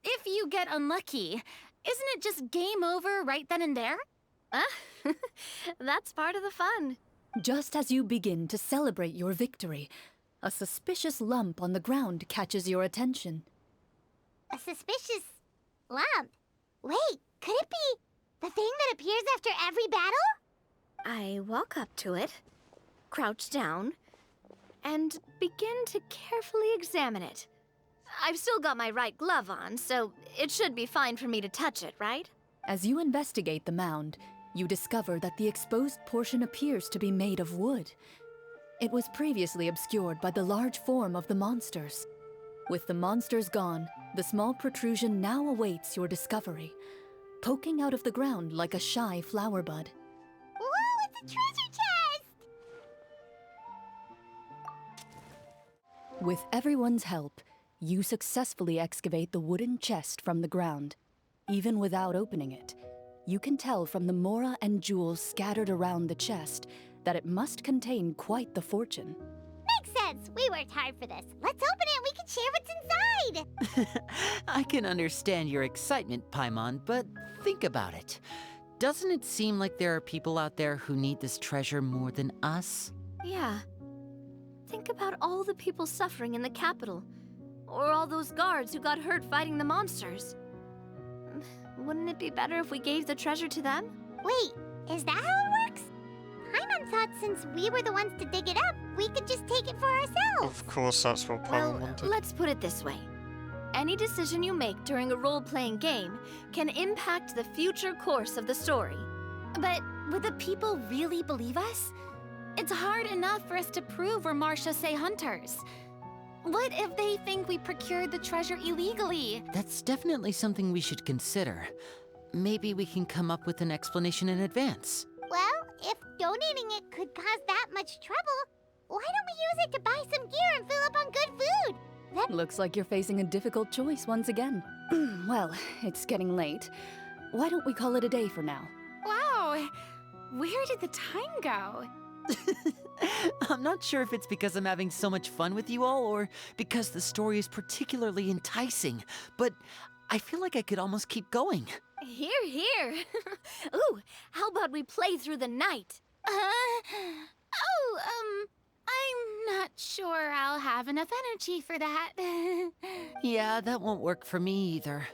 Speaker 6: If you get unlucky, isn't it just game over right then and there?
Speaker 3: That's part of the fun.
Speaker 2: Just as you begin to celebrate your victory, a suspicious lump on the ground catches your attention.
Speaker 4: A suspicious lump? Wait, could it be the thing that appears after every battle?
Speaker 3: I walk up to it, crouch down, and begin to carefully examine it. I've still got my right glove on, so it should be fine for me to touch it, right?
Speaker 2: As you investigate the mound, you discover that the exposed portion appears to be made of wood. It was previously obscured by the large form of the monsters. With the monsters gone, the small protrusion now awaits your discovery, poking out of the ground like a shy flower bud.
Speaker 4: Whoa, it's a treasure chest!
Speaker 2: With everyone's help, you successfully excavate the wooden chest from the ground. Even without opening it, you can tell from the mora and jewels scattered around the chest that it must contain quite the fortune.
Speaker 4: Makes sense. We worked hard for this. Let's open it and we can share what's inside.
Speaker 5: I can understand your excitement, Paimon, but think about it. Doesn't it seem like there are people out there who need this treasure more than us?
Speaker 3: Yeah. Think about all the people suffering in the capital. Or all those guards who got hurt fighting the monsters. Wouldn't it be better if we gave the treasure to them?
Speaker 4: Wait, is that how it works? Paimon thought since we were the ones to dig it up, we could just take it for ourselves.
Speaker 1: Of course, that's what
Speaker 3: Well,
Speaker 1: Paimon wanted.
Speaker 3: let's put it this way. Any decision you make during a role-playing game can impact the future course of the story.
Speaker 6: But would the people really believe us? It's hard enough for us to prove we're Marashose hunters. What if they think we procured the treasure illegally?
Speaker 5: That's definitely something we should consider. Maybe we can come up with an explanation in advance.
Speaker 4: Well, if donating it could cause that much trouble, why don't we use it to buy some gear and fill up on good food?
Speaker 2: Looks like you're facing a difficult choice once again. Well, it's getting late. Why don't we call it a day for now?
Speaker 6: Wow, where did the time go?
Speaker 5: I'm not sure if it's because I'm having so much fun with you all or because the story is particularly enticing, but I feel like I could almost keep going.
Speaker 3: Here, here. Ooh, how about we play through the night?
Speaker 6: I'm not sure I'll have enough energy for that.
Speaker 5: Yeah, that won't work for me either.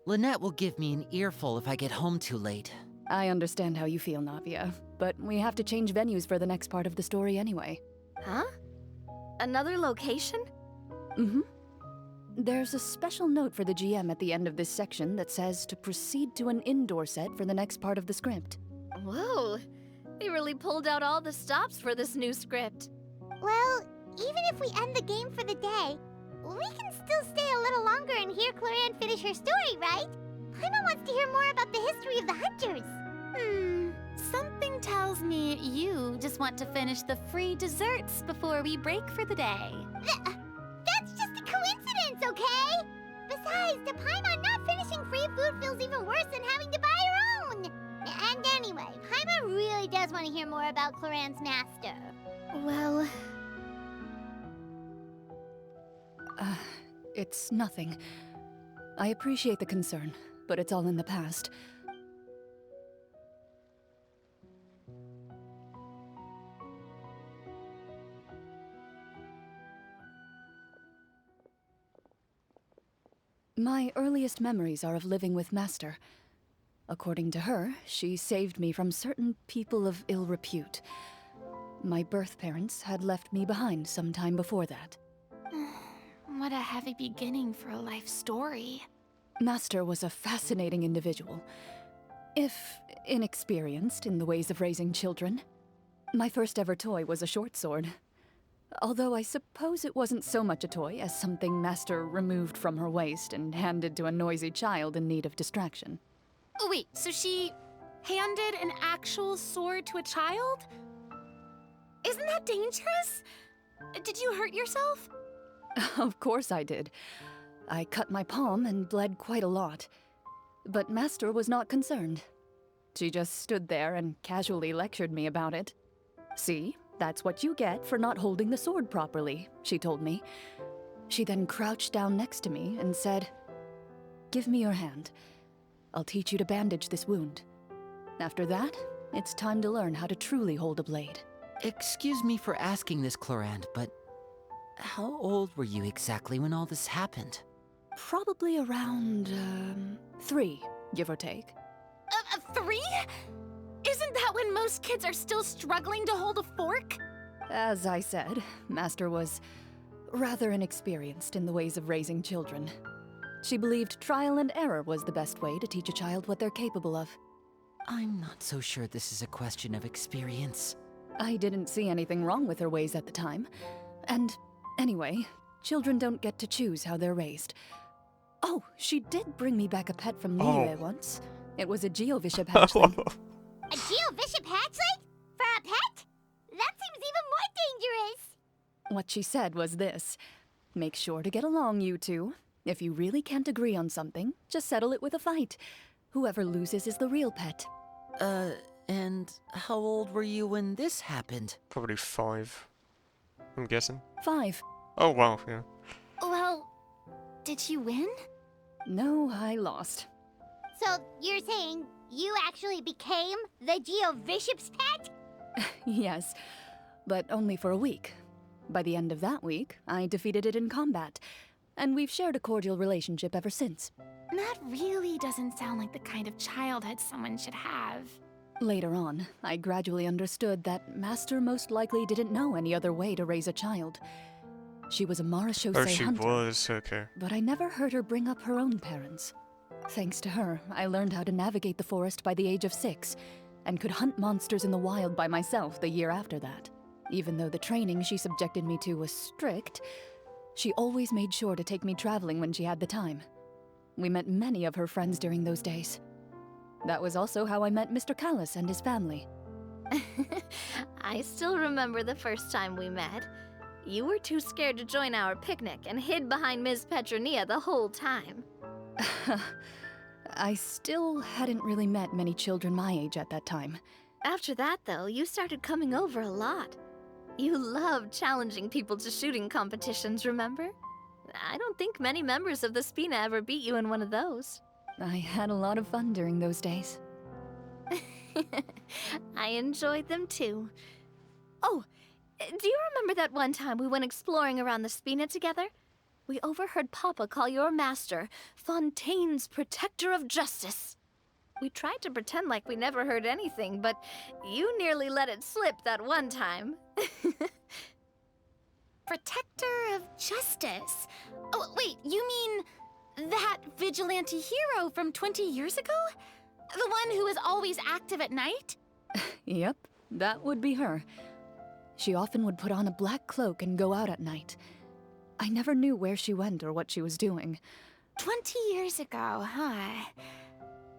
Speaker 5: Lynette will give me an earful if I get home too late.
Speaker 2: I understand how you feel, Navia, but we have to change venues for the next part of the story anyway.
Speaker 3: Huh? Another location?
Speaker 2: Mm-hmm. There's a special note for the GM at the end of this section that says to proceed to an indoor set for the next part of the script.
Speaker 3: Whoa, they really pulled out all the stops for this new script.
Speaker 4: Well, even if we end the game for the day, we can still stay a little longer and hear Clorinde finish her story, right? Paimon wants to hear more about the history of the hunters.
Speaker 6: Something tells me you just want to finish the free desserts before we break for the day.
Speaker 4: That's just a coincidence, okay? Besides, to Paimon, not finishing free food feels even worse than having to buy her own. And anyway, Paimon really does want to hear more about Clorinde's master.
Speaker 3: Well,
Speaker 2: It's nothing. I appreciate the concern, but it's all in the past. My earliest memories are of living with Master. According to her, she saved me from certain people of ill repute. My birth parents had left me behind some time before that.
Speaker 6: What a heavy beginning for a life story.
Speaker 2: Master was a fascinating individual, if inexperienced in the ways of raising children. My first ever toy was a short sword. Although I suppose it wasn't so much a toy as something Master removed from her waist and handed to a noisy child in need of distraction.
Speaker 6: Oh, wait, so she handed an actual sword to a child? Isn't that dangerous? Did you hurt yourself?
Speaker 2: Of course I did. I cut my palm and bled quite a lot. But Master was not concerned. She just stood there and casually lectured me about it. See, that's what you get for not holding the sword properly, she told me. She then crouched down next to me and said, "Give me your hand. I'll teach you to bandage this wound. After that, it's time to learn how to truly hold a blade."
Speaker 5: Excuse me for asking this, Clorinde, but how old were you exactly when all this happened?
Speaker 2: Probably around, 3, give or take.
Speaker 6: 3? Isn't that when most kids are still struggling to hold a fork?
Speaker 2: As I said, Master was rather inexperienced in the ways of raising children. She believed trial and error was the best way to teach a child what they're capable of.
Speaker 5: I'm not so sure this is a question of experience.
Speaker 2: I didn't see anything wrong with her ways at the time. And anyway, children don't get to choose how they're raised. Oh, she did bring me back a pet from Liyue once. It was a Geovishap hatchling.
Speaker 4: A Geovishap hatchling? For a pet? That seems even more dangerous.
Speaker 2: What she said was this: make sure to get along, you two. If you really can't agree on something, just settle it with a fight. Whoever loses is the real pet.
Speaker 5: And how old were you when this happened?
Speaker 1: Probably 5, I'm guessing.
Speaker 2: 5.
Speaker 1: Oh, wow, yeah.
Speaker 6: Well, did she win?
Speaker 2: No, I lost.
Speaker 4: So you're saying you actually became the Geovishap's pet?
Speaker 2: Yes, but only for a week. By the end of that week, I defeated it in combat, and we've shared a cordial relationship ever since.
Speaker 6: That really doesn't sound like the kind of childhood someone should have.
Speaker 2: Later on, I gradually understood that Master most likely didn't know any other way to raise a child. She was a Mara
Speaker 1: Oh,
Speaker 2: Shosei
Speaker 1: she
Speaker 2: hunter,
Speaker 1: was, okay.
Speaker 2: but I never heard her bring up her own parents. Thanks to her, I learned how to navigate the forest by the age of 6, and could hunt monsters in the wild by myself the year after that. Even though the training she subjected me to was strict, she always made sure to take me traveling when she had the time. We met many of her friends during those days. That was also how I met Mr. Callis and his family.
Speaker 3: I still remember the first time we met. You were too scared to join our picnic and hid behind Ms. Petronia the whole time.
Speaker 2: I still hadn't really met many children my age at that time.
Speaker 3: After that, though, you started coming over a lot. You loved challenging people to shooting competitions, remember? I don't think many members of the Spina ever beat you in one of those.
Speaker 2: I had a lot of fun during those days.
Speaker 3: I enjoyed them too. Oh, do you remember that one time we went exploring around the Spina together? We overheard Papa call your master Fontaine's Protector of Justice. We tried to pretend like we never heard anything, but you nearly let it slip that one time.
Speaker 6: Protector of Justice? Oh, wait, you mean that vigilante hero from 20 years ago? The one who is always active at night?
Speaker 2: Yep, that would be her. She often would put on a black cloak and go out at night. I never knew where she went or what she was doing.
Speaker 6: 20 years ago, huh?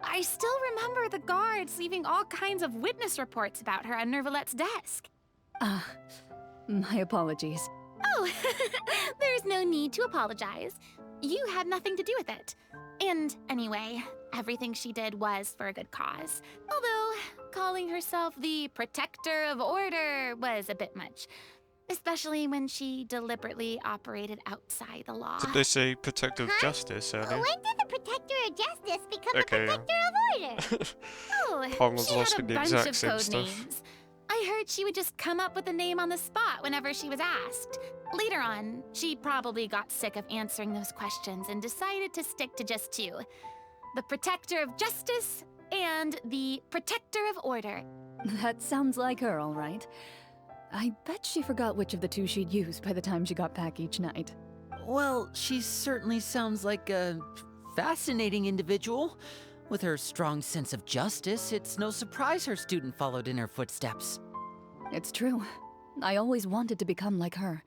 Speaker 6: I still remember the guards leaving all kinds of witness reports about her on Nervalette's desk.
Speaker 2: My apologies.
Speaker 6: Oh, there's no need to apologize. You had nothing to do with it. And anyway, everything she did was for a good cause. Although, calling herself the Protector of Order was a bit much. Especially when she deliberately operated outside the law.
Speaker 1: Did they say protective justice earlier?
Speaker 4: When did the Protector of Justice become
Speaker 1: Okay,
Speaker 4: the
Speaker 1: yeah.
Speaker 4: Protector of Order?
Speaker 6: Oh,
Speaker 1: Palmer's
Speaker 6: she had a
Speaker 1: asking the
Speaker 6: bunch
Speaker 1: exact
Speaker 6: of
Speaker 1: same
Speaker 6: code
Speaker 1: stuff.
Speaker 6: names. I heard she would just come up with a name on the spot whenever she was asked. Later on, she probably got sick of answering those questions and decided to stick to just 2. The Protector of Justice and the Protector of Order.
Speaker 2: That sounds like her, all right. I bet she forgot which of the 2 she'd use by the time she got back each night.
Speaker 5: Well, she certainly sounds like a fascinating individual. With her strong sense of justice, it's no surprise her student followed in her footsteps.
Speaker 2: It's true. I always wanted to become like her.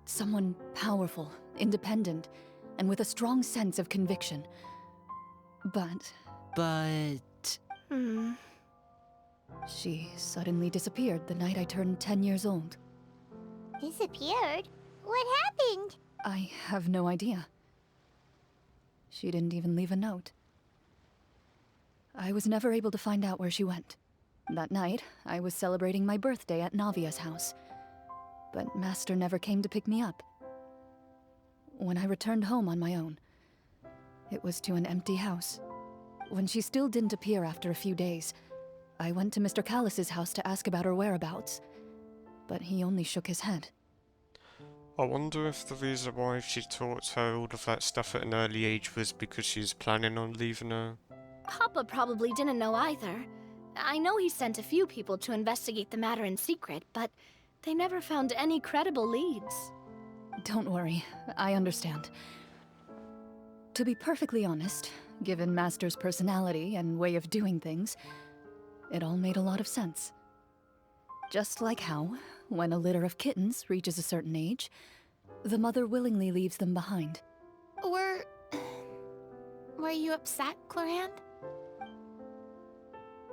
Speaker 2: Someone powerful, independent, and with a strong sense of conviction. But she suddenly disappeared the night I turned 10 years old.
Speaker 4: Disappeared? What happened?
Speaker 2: I have no idea. She didn't even leave a note. I was never able to find out where she went. That night, I was celebrating my birthday at Navia's house, but Master never came to pick me up. When I returned home on my own, it was to an empty house. When she still didn't appear after a few days, I went to Mr. Callus's house to ask about her whereabouts, but he only shook his head.
Speaker 1: I wonder if the reason why she taught her all of that stuff at an early age was because she's planning on leaving her.
Speaker 3: Papa probably didn't know either. I know he sent a few people to investigate the matter in secret, but they never found any credible leads.
Speaker 2: Don't worry, I understand. To be perfectly honest, given Master's personality and way of doing things, it all made a lot of sense. Just like how, when a litter of kittens reaches a certain age, the mother willingly leaves them behind.
Speaker 6: Were you upset, Clorinde?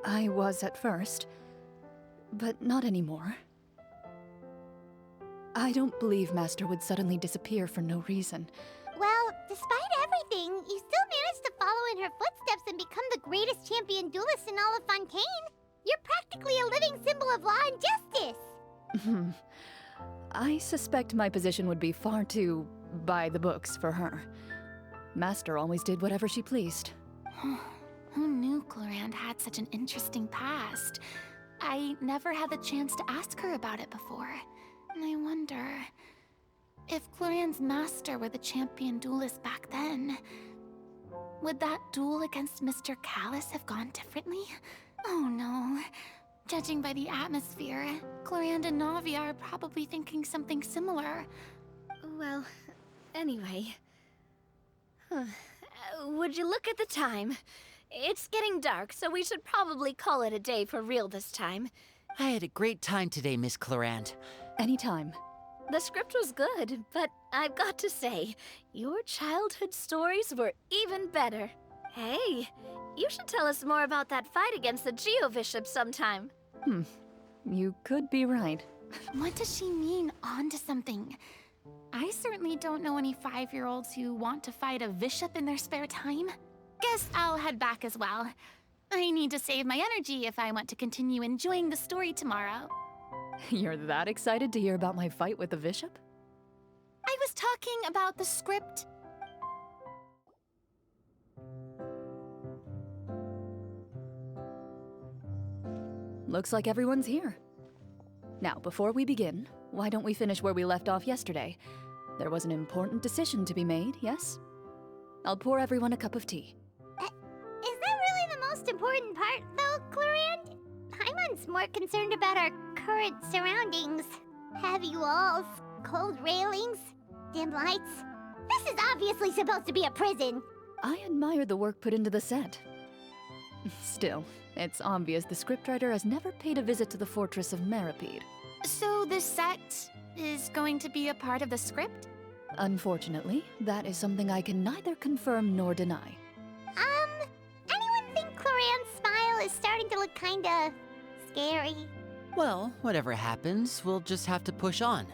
Speaker 2: I was at first, but not anymore. I don't believe Master would suddenly disappear for no reason.
Speaker 4: Well, despite everything, you still managed to follow in her footsteps and become the greatest champion duelist in all of Fontaine. You're practically a living symbol of law and justice.
Speaker 2: I suspect my position would be far too by the books for her. Master always did whatever she pleased.
Speaker 6: Who knew Clorinde had such an interesting past? I never had the chance to ask her about it before. And I wonder if Clorinde's master were the champion duelist back then, would that duel against Mr. Callus have gone differently? Oh no. Judging by the atmosphere, Clorinde and Navia are probably thinking something similar.
Speaker 3: Well, anyway. Would you look at the time? It's getting dark, so we should probably call it a day for real this time.
Speaker 5: I had a great time today, Miss Clorinde.
Speaker 2: Anytime.
Speaker 3: The script was good, but I've got to say, your childhood stories were even better. Hey, you should tell us more about that fight against the Geo-Bishop sometime.
Speaker 2: You could be right.
Speaker 6: What does she mean, on to something? I certainly don't know any 5-year-olds who want to fight a bishop in their spare time. Guess I'll head back as well. I need to save my energy if I want to continue enjoying the story tomorrow.
Speaker 2: You're that excited to hear about my fight with the bishop?
Speaker 6: I was talking about the script.
Speaker 2: Looks like everyone's here. Now, before we begin, why don't we finish where we left off yesterday? There was an important decision to be made, yes? I'll pour everyone a cup of tea.
Speaker 4: Is that really the most important part, though, Clorinde? Paimon's more concerned about our current surroundings. Heavy walls, cold railings, dim lights. This is obviously supposed to be a prison.
Speaker 2: I admire the work put into the set. Still, it's obvious the scriptwriter has never paid a visit to the fortress of Meripede.
Speaker 6: So the set is going to be a part of the script?
Speaker 2: Unfortunately, that is something I can neither confirm nor deny.
Speaker 4: Anyone think Clorinde's smile is starting to look kinda scary?
Speaker 5: Well, whatever happens, we'll just have to push on.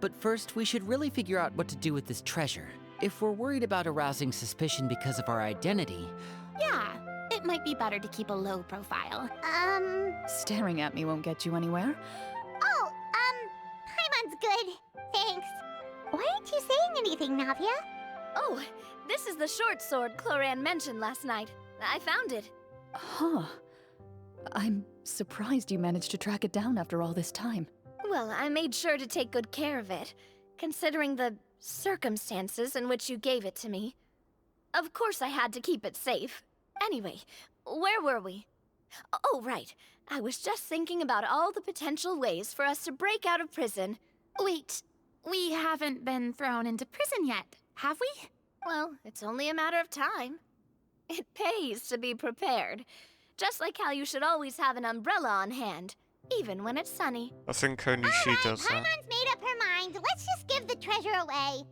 Speaker 5: But first, we should really figure out what to do with this treasure. If we're worried about arousing suspicion because of our identity...
Speaker 6: Yeah, it might be better to keep a low profile.
Speaker 2: Staring at me won't get you anywhere.
Speaker 4: Oh, Paimon's good. Thanks. Why aren't you saying anything, Navia?
Speaker 3: Oh, this is the short sword Clorinde mentioned last night. I found it.
Speaker 2: Huh. I'm surprised you managed to track it down after all this time.
Speaker 3: Well, I made sure to take good care of it, considering the circumstances in which you gave it to me. Of course I had to keep it safe. Anyway, where were we? Oh, right. I was just thinking about all the potential ways for us to break out of prison.
Speaker 6: Wait, we haven't been thrown into prison yet, have we?
Speaker 3: Well, it's only a matter of time. It pays to be prepared. Just like how you should always have an umbrella on hand, even when it's sunny.
Speaker 1: I think only she does that.
Speaker 4: Paimon's made up her mind. Let's just give the treasure away.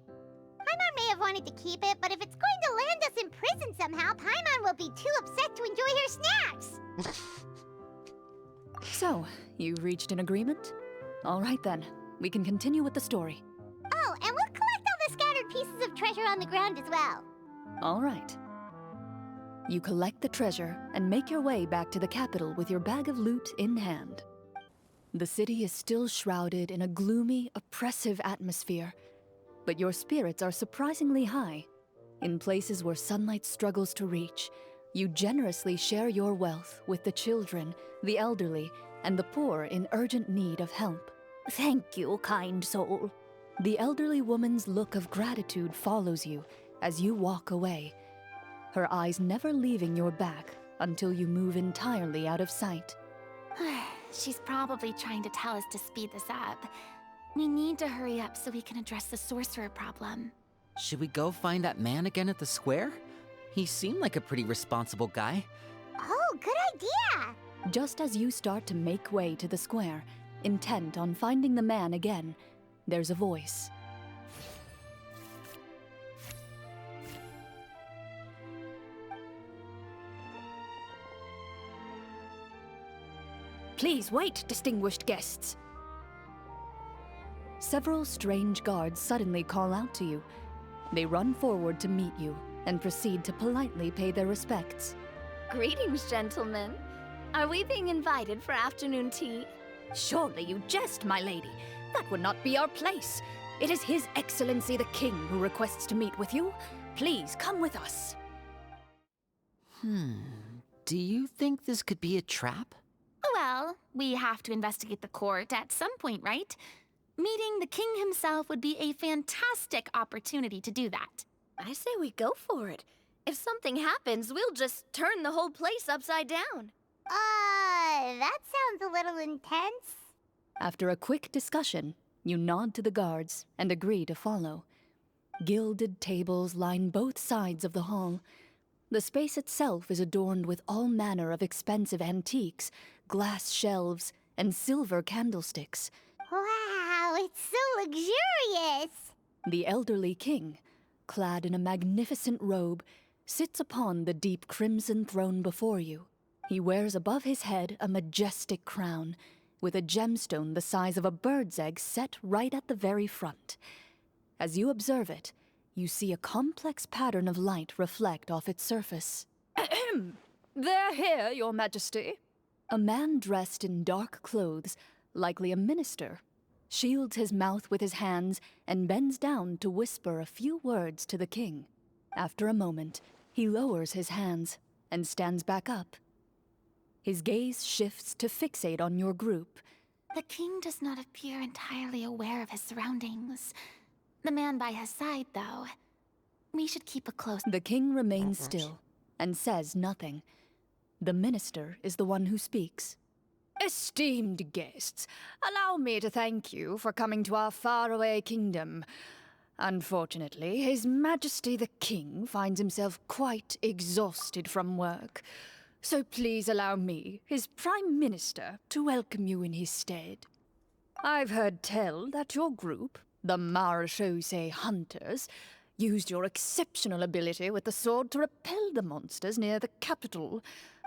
Speaker 4: Paimon may have wanted to keep it, but if it's going to land us in prison somehow, Paimon will be too upset to enjoy her snacks.
Speaker 2: So, you've reached an agreement? All right then, we can continue with the story.
Speaker 4: Oh, and we'll collect all the scattered pieces of treasure on the ground as well.
Speaker 2: All right. You collect the treasure and make your way back to the capital with your bag of loot in hand. The city is still shrouded in a gloomy, oppressive atmosphere, but your spirits are surprisingly high. In places where sunlight struggles to reach, you generously share your wealth with the children, the elderly, and the poor in urgent need of help. Thank you, kind soul. The elderly woman's look of gratitude follows you as you walk away, her eyes never leaving your back until you move entirely out of sight.
Speaker 6: She's probably trying to tell us to speed this up. We need to hurry up so we can address the sorcerer problem.
Speaker 5: Should we go find that man again at the square? He seemed like a pretty responsible guy.
Speaker 4: Oh, good idea!
Speaker 2: Just as you start to make way to the square, intent on finding the man again, there's a voice. Please wait, distinguished guests. Several strange guards suddenly call out to you. They run forward to meet you and proceed to politely pay their respects.
Speaker 3: Greetings, gentlemen. Are we being invited for afternoon tea?
Speaker 2: Surely you jest, my lady. That would not be our place. It is His Excellency the King who requests to meet with you. Please come with us.
Speaker 5: Do you think this could be a trap?
Speaker 6: Well, we have to investigate the court at some point, right? Meeting the king himself would be a fantastic opportunity to do that.
Speaker 3: I say we go for it. If something happens, we'll just turn the whole place upside down.
Speaker 4: That sounds a little intense.
Speaker 2: After a quick discussion, you nod to the guards and agree to follow. Gilded tables line both sides of the hall. The space itself is adorned with all manner of expensive antiques, glass shelves, and silver candlesticks.
Speaker 4: Wow, it's so luxurious!
Speaker 2: The elderly king, clad in a magnificent robe, sits upon the deep crimson throne before you. He wears above his head a majestic crown, with a gemstone the size of a bird's egg set right at the very front. As you observe it, you see a complex pattern of light reflect off its surface. They're here, Your Majesty. A man dressed in dark clothes, likely a minister, shields his mouth with his hands and bends down to whisper a few words to the king. After a moment, he lowers his hands and stands back up. His gaze shifts to fixate on your group.
Speaker 6: The king does not appear entirely aware of his surroundings. The man by his side, though. We should keep a close...
Speaker 2: The king remains still and says nothing. The minister is the one who speaks. Esteemed guests, allow me to thank you for coming to our faraway kingdom. Unfortunately, His Majesty the King finds himself quite exhausted from work. So please allow me, his Prime Minister, to welcome you in his stead. I've heard tell that your group, the Marechaussee Hunters, used your exceptional ability with the sword to repel the monsters near the capital.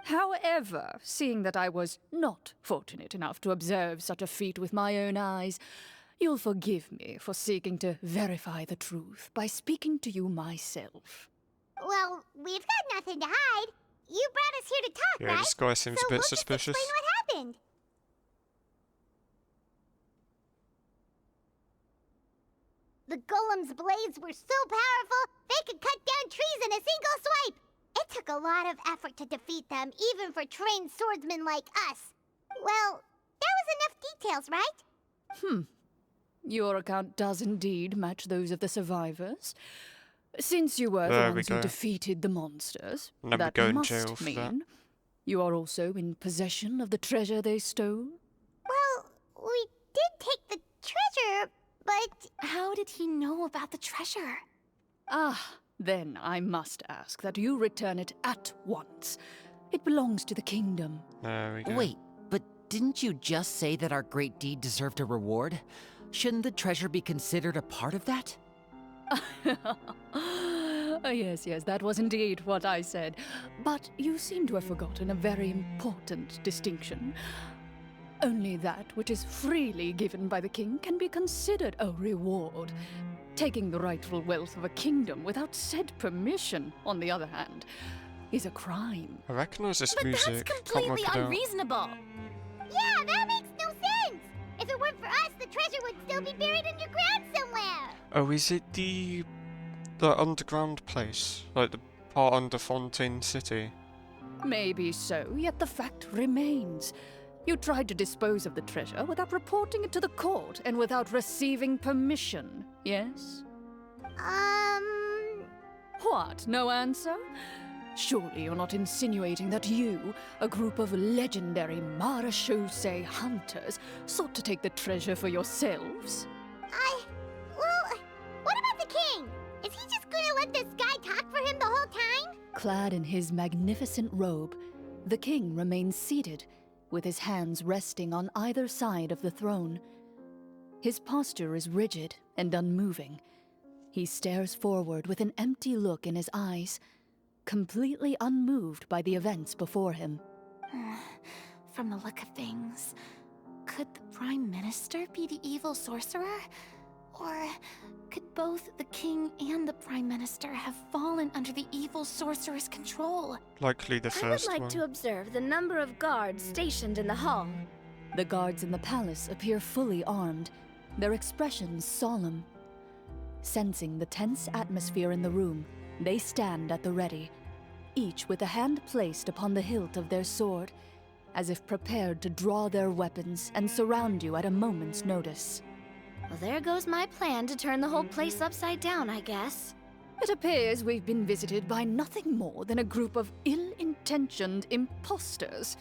Speaker 2: However, seeing that I was not fortunate enough to observe such a feat with my own eyes, you'll forgive me for seeking to verify the truth by speaking to you myself.
Speaker 4: Well, we've got nothing to hide. You brought us here to talk,
Speaker 1: Yeah,
Speaker 4: right?
Speaker 1: this guy seems
Speaker 4: So
Speaker 1: a bit
Speaker 4: we'll
Speaker 1: suspicious.
Speaker 4: Just explain what happened. The golem's blades were so powerful, they could cut down trees in a single swipe. It took a lot of effort to defeat them, even for trained swordsmen like us. Well, that was enough details, right?
Speaker 2: Your account does indeed match those of the survivors. Since you were the
Speaker 1: There we
Speaker 2: ones who
Speaker 1: go.
Speaker 2: defeated the monsters,
Speaker 1: Never
Speaker 2: that
Speaker 1: go in
Speaker 2: must
Speaker 1: jail for
Speaker 2: mean
Speaker 1: that.
Speaker 2: you are also in possession of the treasure they stole?
Speaker 4: Well, we did take the treasure, but...
Speaker 6: How did he know about the treasure?
Speaker 2: Then I must ask that you return it at once. It belongs to the kingdom.
Speaker 1: There we go.
Speaker 5: Wait, but didn't you just say that our great deed deserved a reward? Shouldn't the treasure be considered a part of that?
Speaker 2: Yes, that was indeed what I said. But you seem to have forgotten a very important distinction. Only that which is freely given by the king can be considered a reward. Taking the rightful wealth of a kingdom without said permission, on the other hand, is a crime.
Speaker 1: I recognise this
Speaker 6: But
Speaker 1: music.
Speaker 6: that's
Speaker 1: Can't work
Speaker 6: completely
Speaker 1: it out.
Speaker 6: unreasonable.
Speaker 4: Yeah, that makes no sense! If it weren't for us, the treasure would still be buried underground somewhere!
Speaker 1: Oh, is it the underground place? Like the part under Fontaine City?
Speaker 2: Maybe so, yet the fact remains. You tried to dispose of the treasure without reporting it to the court and without receiving permission, yes? What, no answer? Surely you're not insinuating that you, a group of legendary marechaussee hunters, sought to take the treasure for yourselves?
Speaker 4: Well, what about the king? Is he just gonna let this guy talk for him the whole time?
Speaker 2: Clad in his magnificent robe, the king remains seated, with his hands resting on either side of the throne. His posture is rigid and unmoving. He stares forward with an empty look in his eyes, completely unmoved by the events before him.
Speaker 6: From the look of things, could the Prime Minister be the evil sorcerer? Or could both the King and the Prime Minister have fallen under the evil sorcerer's control?
Speaker 1: Likely the
Speaker 3: I would
Speaker 1: first
Speaker 3: like
Speaker 1: one.
Speaker 3: to observe the number of guards stationed in the hall.
Speaker 2: The guards in the palace appear fully armed, their expressions solemn. Sensing the tense atmosphere in the room, they stand at the ready, each with a hand placed upon the hilt of their sword, as if prepared to draw their weapons and surround you at a moment's notice.
Speaker 3: Well, there goes my plan to turn the whole place upside down, I guess.
Speaker 2: It appears we've been visited by nothing more than a group of ill-intentioned imposters.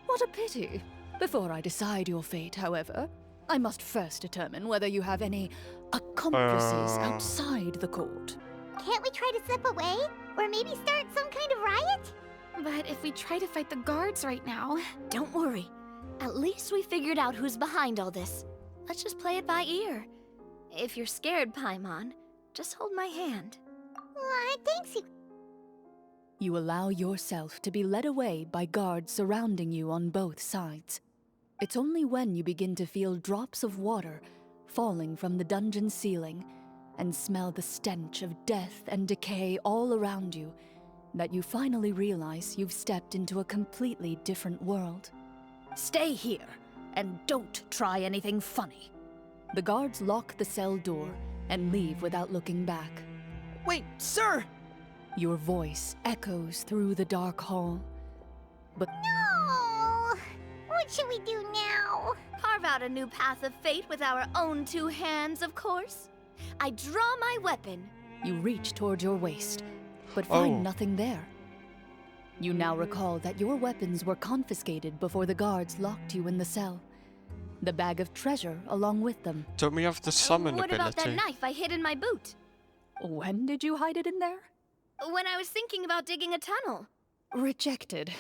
Speaker 2: What a pity. Before I decide your fate, however, I must first determine whether you have any accomplices outside the court.
Speaker 4: Can't we try to slip away? Or maybe start some kind of riot?
Speaker 6: But if we try to fight the guards right now...
Speaker 3: Don't worry. At least we figured out who's behind all this. Let's just play it by ear. If you're scared, Paimon, just hold my hand.
Speaker 4: Thanks, you.
Speaker 2: You allow yourself to be led away by guards surrounding you on both sides. It's only when you begin to feel drops of water falling from the dungeon ceiling and smell the stench of death and decay all around you that you finally realize you've stepped into a completely different world. Stay here and don't try anything funny. The guards lock the cell door and leave without looking back.
Speaker 5: Wait, sir!
Speaker 2: Your voice echoes through the dark hall. But
Speaker 4: No! What should we do now?
Speaker 3: Carve out a new path of fate with our own two hands, of course. I draw my weapon.
Speaker 2: you reach toward your waist, but find
Speaker 1: Oh.
Speaker 2: nothing there. You now recall that your weapons were confiscated before the guards locked you in the cell. The bag of treasure along with them.
Speaker 1: Don't we have the summon
Speaker 3: What about that
Speaker 1: ability?
Speaker 3: knife I hid in my boot?
Speaker 2: When did you hide it in there?
Speaker 3: When I was thinking about digging a tunnel.
Speaker 2: Rejected.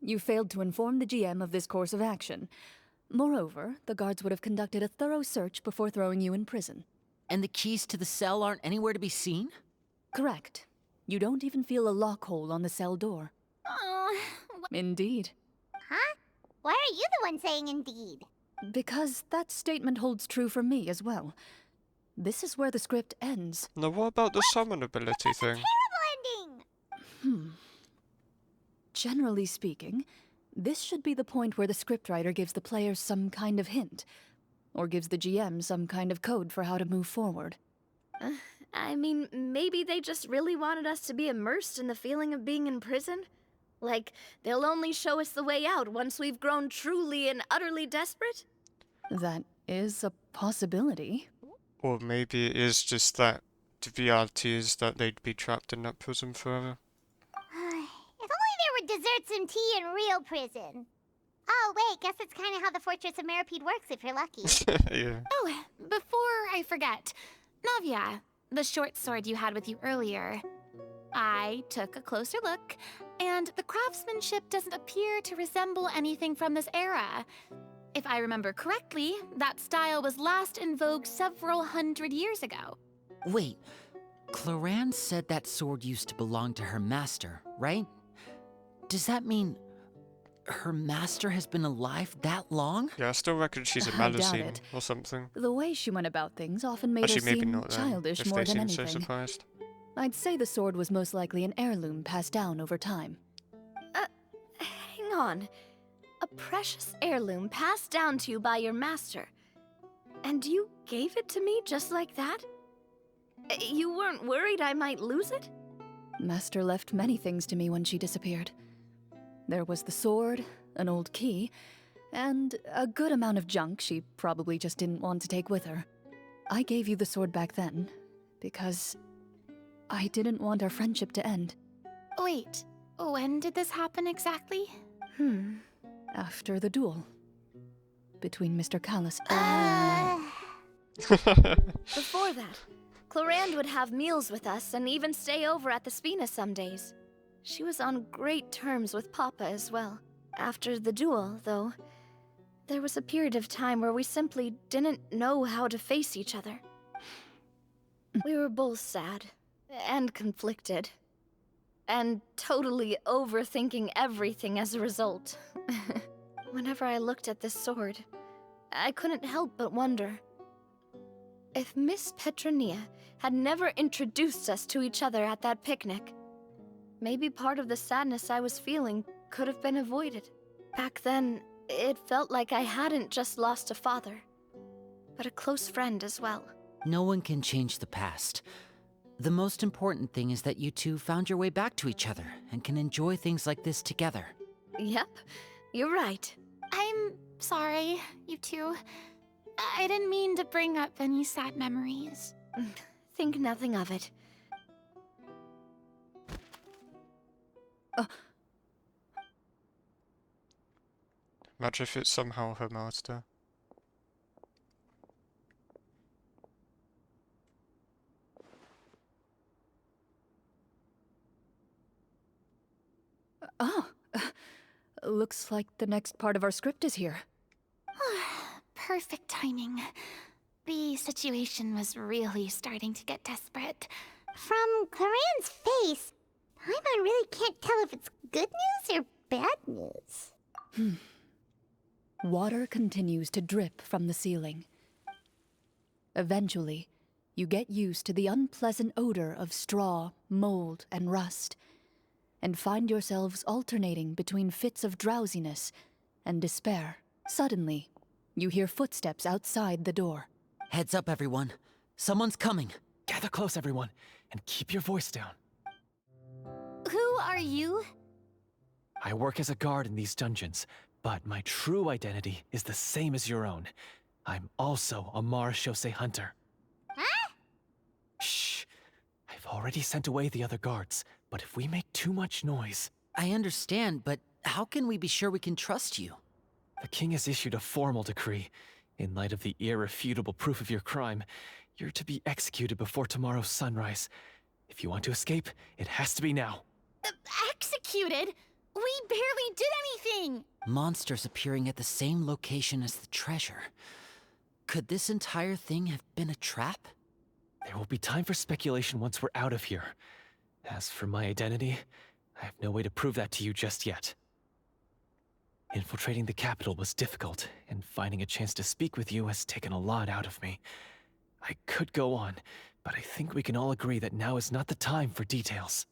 Speaker 2: You failed to inform the GM of this course of action. Moreover, the guards would have conducted a thorough search before throwing you in prison.
Speaker 5: And the keys to the cell aren't anywhere to be seen?
Speaker 2: Correct. You don't even feel a lock hole on the cell door.
Speaker 6: Oh,
Speaker 2: Indeed.
Speaker 4: Huh? Why are you the one saying indeed?
Speaker 2: Because that statement holds true for me as well. This is where the script ends.
Speaker 1: Now what about the summon ability thing?
Speaker 4: Terrible ending!
Speaker 2: Generally speaking, this should be the point where the scriptwriter gives the players some kind of hint, or gives the GM some kind of code for how to move forward.
Speaker 3: I mean, maybe they just really wanted us to be immersed in the feeling of being in prison? Like, they'll only show us the way out once we've grown truly and utterly desperate?
Speaker 2: That is a possibility.
Speaker 1: Or maybe it is just that the reality is that they'd be trapped in that prison forever.
Speaker 4: If only there were desserts and tea in real prison. Oh, wait, guess it's kind of how the Fortress of Meripede works if you're lucky.
Speaker 1: Yeah.
Speaker 6: oh, before I forget, Navia, the short sword you had with you earlier. I took a closer look, and the craftsmanship doesn't appear to resemble anything from this era. If I remember correctly, that style was last in vogue several hundred years ago.
Speaker 5: Wait, Clorinde said that sword used to belong to her master, right? Does that mean her master has been alive that long?
Speaker 1: Yeah, I still reckon she's a
Speaker 2: I doubt
Speaker 1: Malazine
Speaker 2: it.
Speaker 1: or something.
Speaker 2: The way she went about things often made
Speaker 1: Actually,
Speaker 2: her
Speaker 1: maybe
Speaker 2: seem
Speaker 1: not then,
Speaker 2: childish
Speaker 1: if
Speaker 2: more
Speaker 1: they
Speaker 2: than
Speaker 1: seem so
Speaker 2: anything.
Speaker 1: surprised.
Speaker 2: I'd say the sword was most likely an heirloom passed down over time.
Speaker 3: Hang on. A precious heirloom passed down to you by your master. And you gave it to me just like that? You weren't worried I might lose it?
Speaker 2: Master left many things to me when she disappeared. There was the sword, an old key, and a good amount of junk she probably just didn't want to take with her. I gave you the sword back then, because I didn't want our friendship to end.
Speaker 6: Wait, when did this happen exactly?
Speaker 2: After the duel. Between Mr. Callus
Speaker 3: Before that, Clorinde would have meals with us and even stay over at the Spina some days. She was on great terms with Papa as well. After the duel, though, there was a period of time where we simply didn't know how to face each other. We were both sad and conflicted, and totally overthinking everything as a result. Whenever I looked at this sword, I couldn't help but wonder if Miss Petronia had never introduced us to each other at that picnic. Maybe part of the sadness I was feeling could have been avoided. Back then, it felt like I hadn't just lost a father, but a close friend as well.
Speaker 5: No one can change the past. The most important thing is that you two found your way back to each other and can enjoy things like this together.
Speaker 3: Yep, you're right.
Speaker 6: I'm sorry, you two. I didn't mean to bring up any sad memories.
Speaker 3: Think nothing of it.
Speaker 1: Imagine if it's somehow her master.
Speaker 2: Looks like the next part of our script is here.
Speaker 6: Perfect timing. The situation was really starting to get desperate.
Speaker 4: From Clorinde's face, Paimon really can't tell if it's good news or bad news.
Speaker 2: Water continues to drip from the ceiling. Eventually, you get used to the unpleasant odor of straw, mold, and rust, and find yourselves alternating between fits of drowsiness and despair. Suddenly, you hear footsteps outside the door.
Speaker 5: Heads up, everyone. Someone's coming.
Speaker 7: Gather close, everyone, and keep your voice down.
Speaker 6: Who are you?
Speaker 7: I work as a guard in these dungeons, but my true identity is the same as your own. I'm also a Marechaussee hunter.
Speaker 4: Huh?
Speaker 7: Shh. I've already sent away the other guards, but if we make too much noise...
Speaker 5: I understand, but how can we be sure we can trust you?
Speaker 7: The king has issued a formal decree. In light of the irrefutable proof of your crime, you're to be executed before tomorrow's sunrise. If you want to escape, it has to be now.
Speaker 6: Executed? We barely did anything!
Speaker 5: Monsters appearing at the same location as the treasure. Could this entire thing have been a trap?
Speaker 7: There will be time for speculation once we're out of here. As for my identity, I have no way to prove that to you just yet. Infiltrating the capital was difficult, and finding a chance to speak with you has taken a lot out of me. I could go on, but I think we can all agree that now is not the time for details.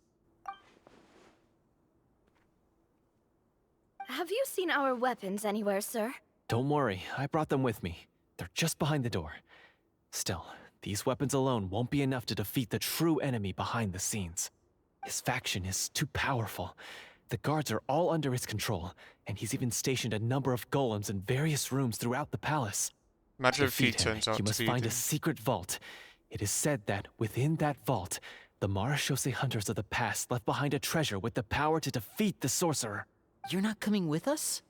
Speaker 3: Have you seen our weapons anywhere, sir?
Speaker 7: Don't worry, I brought them with me. They're just behind the door. Still, these weapons alone won't be enough to defeat the true enemy behind the scenes. His faction is too powerful. The guards are all under his control, and he's even stationed a number of golems in various rooms throughout the palace.
Speaker 1: Imagine
Speaker 7: To
Speaker 1: if he
Speaker 7: defeat him,
Speaker 1: turns out
Speaker 7: you
Speaker 1: to
Speaker 7: must
Speaker 1: be
Speaker 7: find
Speaker 1: the...
Speaker 7: a secret vault. It is said that within that vault, the Marechaussee hunters of the past left behind a treasure with the power to defeat the sorcerer.
Speaker 5: You're not coming with us?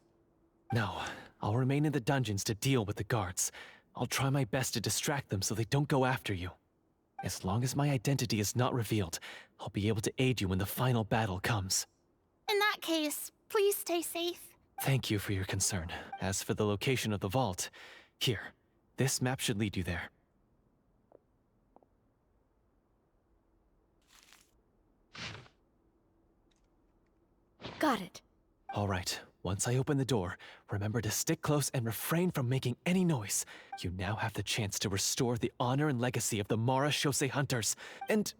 Speaker 7: No, I'll remain in the dungeons to deal with the guards. I'll try my best to distract them so they don't go after you. As long as my identity is not revealed, I'll be able to aid you when the final battle comes.
Speaker 6: In that case, please stay safe.
Speaker 7: Thank you for your concern. As for the location of the vault, here, this map should lead you there.
Speaker 3: Got it.
Speaker 7: All right, once I open the door, remember to stick close and refrain from making any noise. You now have the chance to restore the honor and legacy of the Marechaussee hunters, and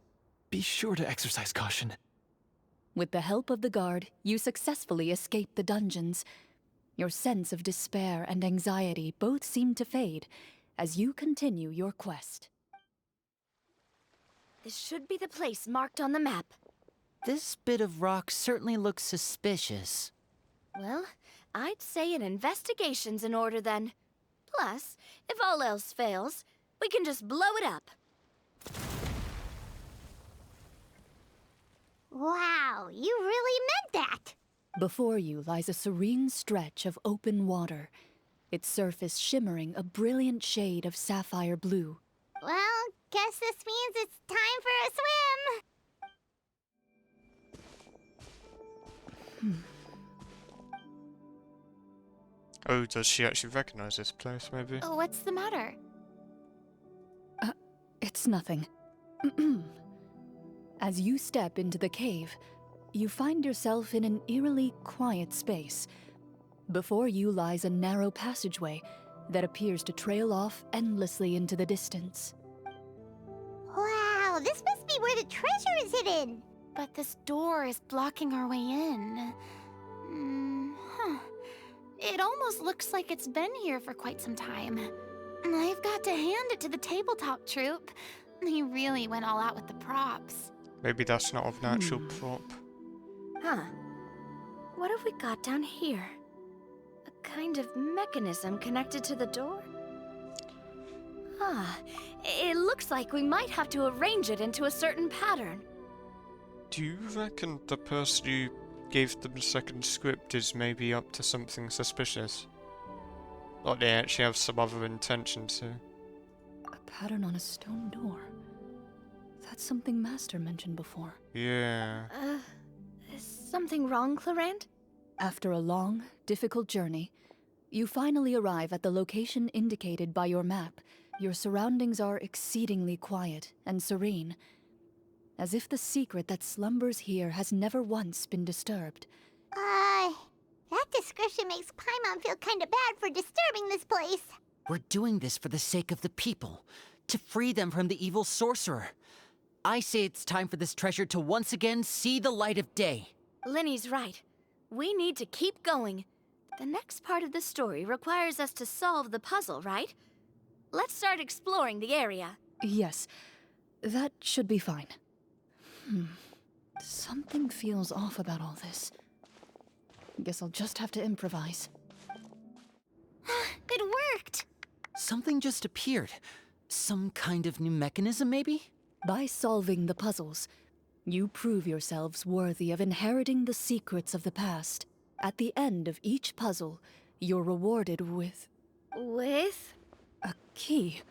Speaker 7: be sure to exercise caution.
Speaker 2: With the help of the guard, you successfully escape the dungeons. Your sense of despair and anxiety both seem to fade as you continue your quest.
Speaker 3: This should be the place marked on the map.
Speaker 5: This bit of rock certainly looks suspicious.
Speaker 3: Well, I'd say an investigation's in order then. Plus, if all else fails, we can just blow it up.
Speaker 4: Wow, you really meant that!
Speaker 2: Before you lies a serene stretch of open water, its surface shimmering a brilliant shade of sapphire blue.
Speaker 4: Well, guess this means it's time for a swim!
Speaker 1: Oh, does she actually recognize this place, maybe?
Speaker 6: Oh, what's the matter?
Speaker 2: It's nothing. As you step into the cave, you find yourself in an eerily quiet space. Before you lies a narrow passageway that appears to trail off endlessly into the distance.
Speaker 4: Wow, this must be where the treasure is hidden!
Speaker 6: But this door is blocking our way in. It almost looks like it's been here for quite some time. I've got to hand it to the tabletop troupe. They really went all out with the props.
Speaker 1: Maybe that's not a natural prop.
Speaker 3: Huh. What have we got down here? A kind of mechanism connected to the door? Ah, it looks like we might have to arrange it into a certain pattern.
Speaker 1: Do you reckon the person who gave them the second script is maybe up to something suspicious? Like they actually have some other intentions here?
Speaker 2: A pattern on a stone door. That's something Master mentioned before.
Speaker 1: Yeah.
Speaker 3: Is something wrong, Clorinde?
Speaker 2: After a long, difficult journey, you finally arrive at the location indicated by your map. Your surroundings are exceedingly quiet and serene, as if the secret that slumbers here has never once been disturbed.
Speaker 4: That description makes Paimon feel kinda bad for disturbing this place.
Speaker 5: We're doing this for the sake of the people, to free them from the evil sorcerer. I say it's time for this treasure to once again see the light of day.
Speaker 3: Linny's right. We need to keep going. The next part of the story requires us to solve the puzzle, right? Let's start exploring the area.
Speaker 2: Yes, that should be fine. Something feels off about all this. Guess I'll just have to improvise.
Speaker 6: It worked!
Speaker 5: Something just appeared. Some kind of new mechanism, maybe?
Speaker 2: By solving the puzzles, you prove yourselves worthy of inheriting the secrets of the past. At the end of each puzzle, you're rewarded with
Speaker 3: With?
Speaker 2: a key.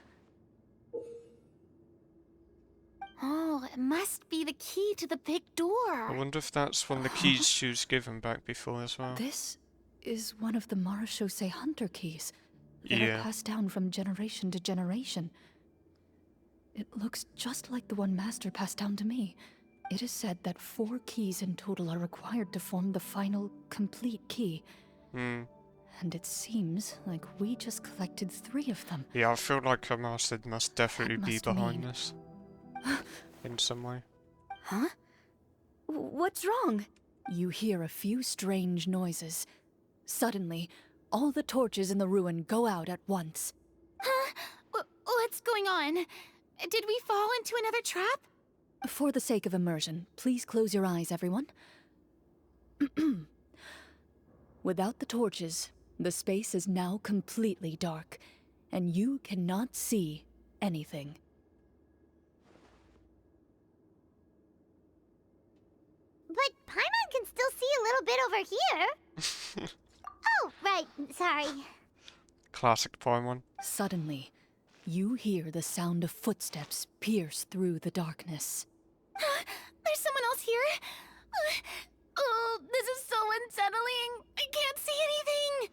Speaker 6: Oh, it must be the key to the big
Speaker 1: I
Speaker 6: door.
Speaker 1: wonder if that's one of the keys she was given back before as well.
Speaker 2: This is one of the Marechaussee Hunter keys that
Speaker 1: Yeah.
Speaker 2: are passed down from generation to generation. It looks just like the one Master passed down to me. It is said that 4 keys in total are required to form the final, complete key. And it seems like we just collected 3 of them.
Speaker 1: Yeah, I feel like her master must definitely
Speaker 2: That
Speaker 1: be
Speaker 2: must
Speaker 1: behind
Speaker 2: mean-
Speaker 1: this. In some way.
Speaker 3: Huh? What's wrong?
Speaker 2: You hear a few strange noises. Suddenly, all the torches in the ruin go out at once.
Speaker 6: Huh? What's going on? Did we fall into another trap?
Speaker 2: For the sake of immersion, please close your eyes, everyone. Without the torches, the space is now completely dark, and you cannot see anything.
Speaker 4: But Paimon can still see a little bit over here. Oh, right, sorry.
Speaker 1: Classic Paimon.
Speaker 2: Suddenly, you hear the sound of footsteps pierce through the darkness.
Speaker 6: There's someone else here? Oh, this is so unsettling. I can't see anything.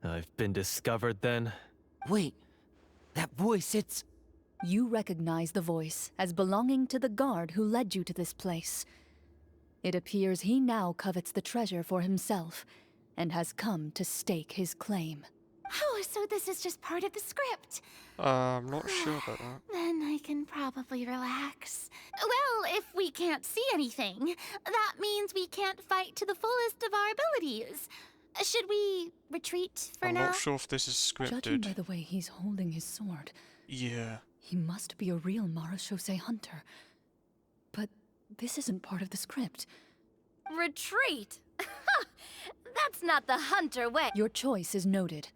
Speaker 7: I've been discovered then.
Speaker 5: Wait, that voice, it's...
Speaker 2: You recognize the voice as belonging to the guard who led you to this place. It appears he now covets the treasure for himself and has come to stake his claim.
Speaker 6: Oh, so this is just part of the script.
Speaker 1: I'm not sure about that.
Speaker 6: Then I can probably relax. Well, if we can't see anything, that means we can't fight to the fullest of our abilities. Should we retreat for
Speaker 1: I'm
Speaker 6: now?
Speaker 1: not sure if this is
Speaker 2: Judging by
Speaker 1: scripted.
Speaker 2: the way he's holding his sword,
Speaker 1: Yeah.
Speaker 2: he must be a real Marashose hunter. But this isn't part of the script.
Speaker 3: Retreat? That's not the hunter way.
Speaker 2: Your choice is noted.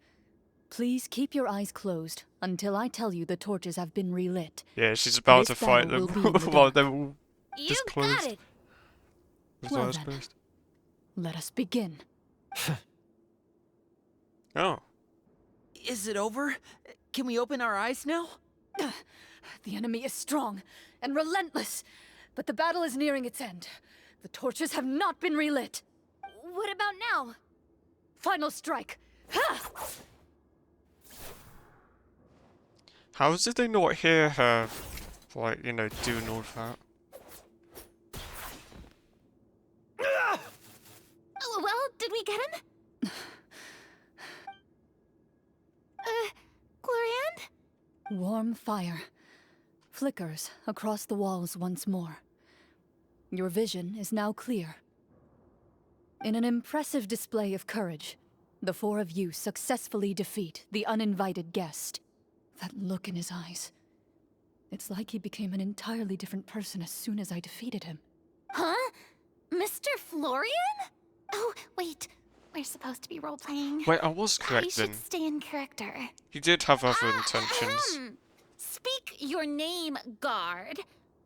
Speaker 2: Please keep your eyes closed until I tell you the torches have been relit.
Speaker 1: Yeah, she's about
Speaker 2: This
Speaker 1: to fight
Speaker 2: battle
Speaker 1: them
Speaker 2: will be in the
Speaker 1: while
Speaker 2: dark.
Speaker 1: they're all
Speaker 3: You
Speaker 1: just
Speaker 3: got
Speaker 1: closed.
Speaker 3: it.
Speaker 1: with
Speaker 2: Well
Speaker 1: eyes
Speaker 2: then.
Speaker 1: closed.
Speaker 2: Let us begin.
Speaker 1: Oh.
Speaker 5: Is it over? Can we open our eyes now?
Speaker 2: The enemy is strong and relentless, but the battle is nearing its end. The torches have not been relit.
Speaker 3: What about now?
Speaker 2: Final strike. Ha!
Speaker 1: How did they not hear her, like, you know, doing all that?
Speaker 6: Oh, well, did we get him? Clorinde?
Speaker 2: Warm fire flickers across the walls once more. Your vision is now clear. In an impressive display of courage, the four of you successfully defeat the uninvited guest. That look in his eyes. It's like he became an entirely different person as soon as I defeated him.
Speaker 6: Huh? Mr. Florian? Oh, wait. We're supposed to be role-playing.
Speaker 1: Wait, I was
Speaker 6: I
Speaker 1: correct then.
Speaker 6: should stay in character.
Speaker 1: You did have other intentions.
Speaker 6: Ahem. Speak your name, guard.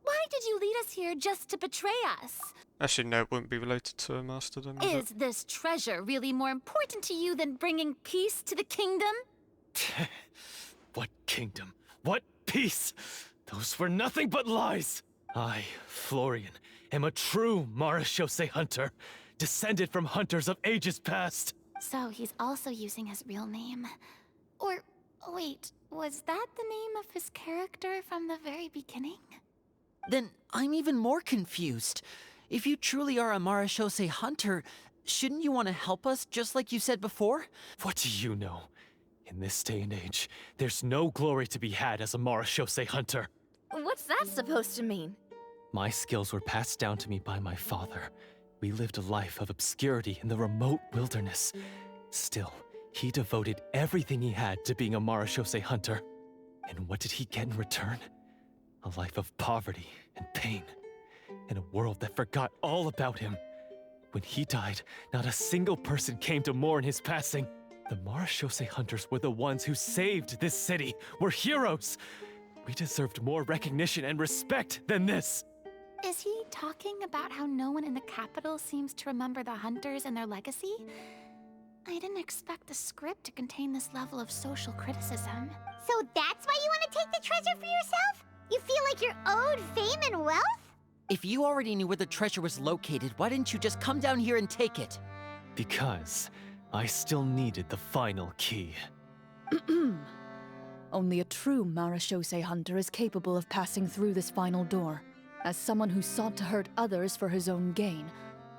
Speaker 6: Why did you lead us here just to betray us?
Speaker 1: Actually, no, it wouldn't be related to a master then, would
Speaker 6: Is this treasure really more important to you than bringing peace to the kingdom?
Speaker 7: What kingdom? What peace? Those were nothing but lies! I, Florian, am a true Marashose hunter, descended from hunters of ages past.
Speaker 6: So he's also using his real name. Or, wait, was that the name of his character from the very beginning?
Speaker 5: Then I'm even more confused. If you truly are a Marashose hunter, shouldn't you want to help us just like you said before?
Speaker 7: What do you know? In this day and age, there's no glory to be had as a Marashose hunter.
Speaker 3: What's that supposed to mean?
Speaker 7: My skills were passed down to me by my father. We lived a life of obscurity in the remote wilderness. Still, he devoted everything he had to being a Marashose hunter. And what did he get in return? A life of poverty and pain. In a world that forgot all about him. When he died, not a single person came to mourn his passing. The Marashose hunters were the ones who saved this city. We're heroes. We deserved more recognition and respect than this.
Speaker 6: Is he talking about how no one in the capital seems to remember the hunters and their legacy? I didn't expect the script to contain this level of social criticism.
Speaker 4: So that's why you want to take the treasure for yourself? You feel like you're owed fame and wealth?
Speaker 5: If you already knew where the treasure was located, why didn't you just come down here and take it?
Speaker 7: Because I still needed the final key.
Speaker 2: Only a true Marashose hunter is capable of passing through this final door. As someone who sought to hurt others for his own gain,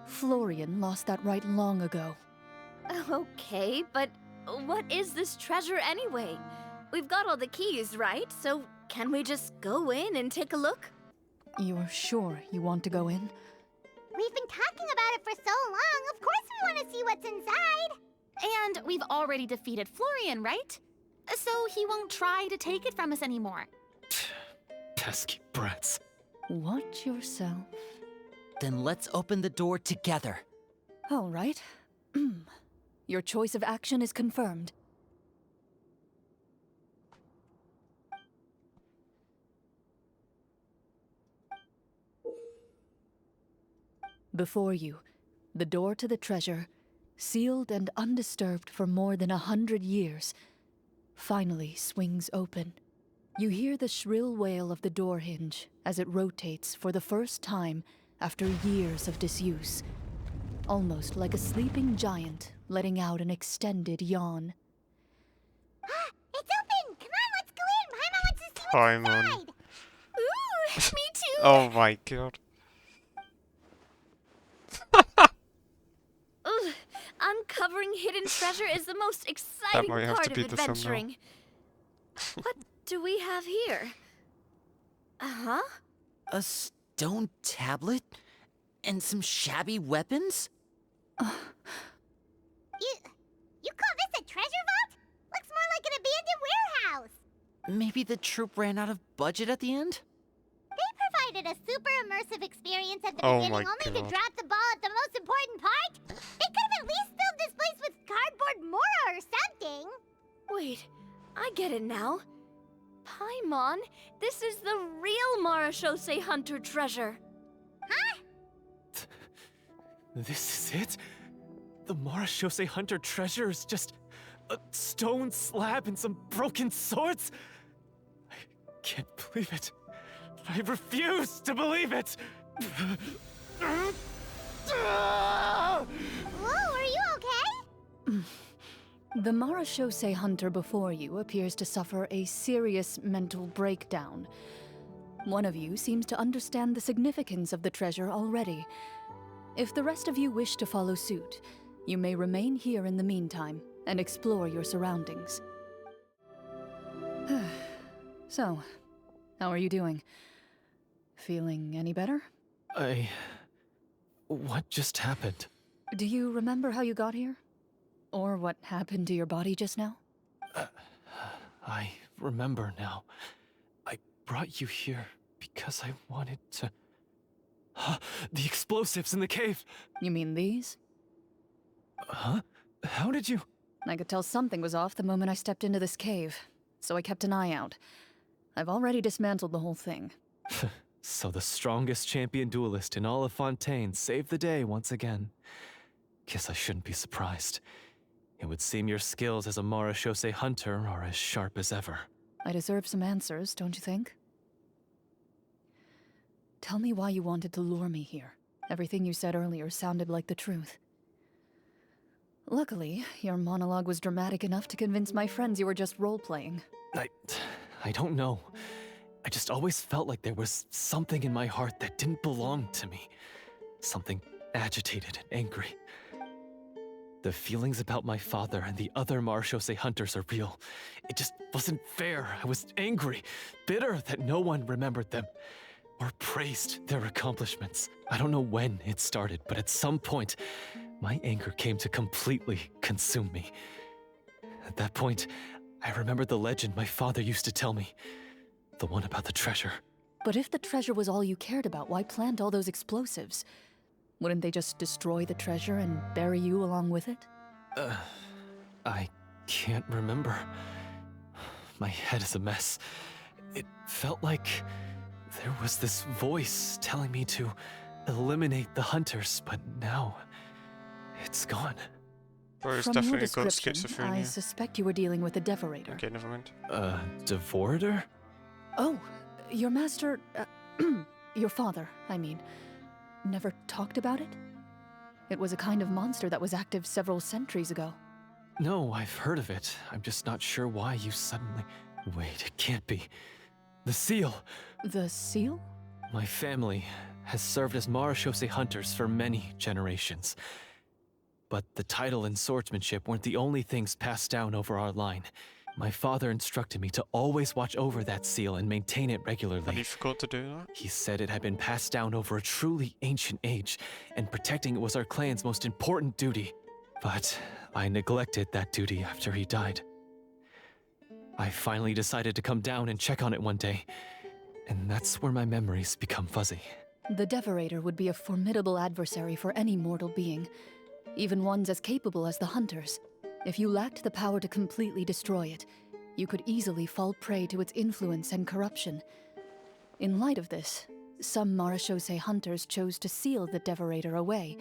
Speaker 2: Florian lost that right long ago.
Speaker 3: Okay, but what is this treasure anyway? We've got all the keys, right? So can we just go in and take a look?
Speaker 2: You're sure you want to go in?
Speaker 4: We've been talking about it for so long. Of course we want to see what's inside.
Speaker 6: And we've already defeated Florian, right? So he won't try to take it from us anymore.
Speaker 7: Pesky brats.
Speaker 2: Watch yourself.
Speaker 5: Then let's open the door together.
Speaker 2: All right. Your choice of action is confirmed. Before you, the door to the treasure, sealed and undisturbed for more than 100 years, finally swings open. You hear the shrill wail of the door hinge as it rotates for the first time after years of disuse, almost like a sleeping giant letting out an extended yawn.
Speaker 4: It's open! Come on, let's go in! Paimon wants to see what's
Speaker 1: Paimon.
Speaker 4: inside!
Speaker 6: Ooh, me too!
Speaker 1: Oh my god.
Speaker 3: Ugh, uncovering hidden treasure is the most exciting
Speaker 1: might have
Speaker 3: part
Speaker 1: to
Speaker 3: of
Speaker 1: be the thumbnail.
Speaker 3: adventuring. What do we have here? Uh-huh.
Speaker 5: A stone tablet? And some shabby weapons?
Speaker 4: You call this a treasure vault? Looks more like an abandoned warehouse.
Speaker 5: Maybe the troop ran out of budget at the end?
Speaker 4: They provided a super immersive experience at the
Speaker 1: Oh
Speaker 4: beginning,
Speaker 1: my
Speaker 4: only to
Speaker 1: God.
Speaker 4: drop the ball at the most important part. They could have at least filled this place with cardboard Mora or something.
Speaker 3: Wait, I get it now. Paimon, this is the real Marashose Hunter treasure.
Speaker 4: Huh?
Speaker 7: This is it? The Marashose Hunter treasure is just a stone slab and some broken swords? I can't believe it. I refuse to believe it!
Speaker 4: Whoa, are you okay?
Speaker 2: The Marashose hunter before you appears to suffer a serious mental breakdown. One of you seems to understand the significance of the treasure already. If the rest of you wish to follow suit, you may remain here in the meantime and explore your surroundings. So, how are you doing? Feeling any better?
Speaker 7: What just happened?
Speaker 2: Do you remember how you got here? Or what happened to your body just now?
Speaker 7: I remember now. I brought you here because I wanted to... The explosives in the cave!
Speaker 2: You mean these?
Speaker 7: Huh? How did you...
Speaker 2: I could tell something was off the moment I stepped into this cave, so I kept an eye out. I've already dismantled the whole thing.
Speaker 7: So the strongest champion duelist in all of Fontaine saved the day once again. Guess I shouldn't be surprised. It would seem your skills as a Marashose hunter are as sharp as ever.
Speaker 2: I deserve some answers, don't you think? Tell me why you wanted to lure me here. Everything you said earlier sounded like the truth. Luckily, your monologue was dramatic enough to convince my friends you were just role-playing.
Speaker 7: I don't know. I just always felt like there was something in my heart that didn't belong to me. Something agitated and angry. The feelings about my father and the other Marashose hunters are real. It just wasn't fair. I was angry, bitter that no one remembered them or praised their accomplishments. I don't know when it started, but at some point, my anger came to completely consume me. At that point, I remembered the legend my father used to tell me. The one about the treasure.
Speaker 2: But if the treasure was all you cared about, why plant all those explosives? Wouldn't they just destroy the treasure and bury you along with it?
Speaker 7: I can't remember. My head is a mess. It felt like there was this voice telling me to eliminate the hunters, but now it's gone.
Speaker 1: Bro, it's
Speaker 2: From your
Speaker 1: definitely got
Speaker 2: description, I
Speaker 1: schizophrenia.
Speaker 2: suspect you were dealing with a Devorator.
Speaker 1: Okay, never mind.
Speaker 7: Devorator?
Speaker 2: Oh, your master... your father, I mean. Never talked about it? It was a kind of monster that was active several centuries ago.
Speaker 7: No, I've heard of it. I'm just not sure why you suddenly... Wait, it can't be. The seal!
Speaker 2: The seal?
Speaker 7: My family has served as Marashose hunters for many generations. But the title and swordsmanship weren't the only things passed down over our line. My father instructed me to always watch over that seal and maintain it
Speaker 1: And
Speaker 7: regularly.
Speaker 1: you forgot to do that?
Speaker 7: He said it had been passed down over a truly ancient age, and protecting it was our clan's most important duty. But I neglected that duty after he died. I finally decided to come down and check on it one day, and that's where my memories become fuzzy.
Speaker 2: The Devorator would be a formidable adversary for any mortal being, even ones as capable as the Hunters. If you lacked the power to completely destroy it, you could easily fall prey to its influence and corruption. In light of this, some Marashose hunters chose to seal the Devorator away,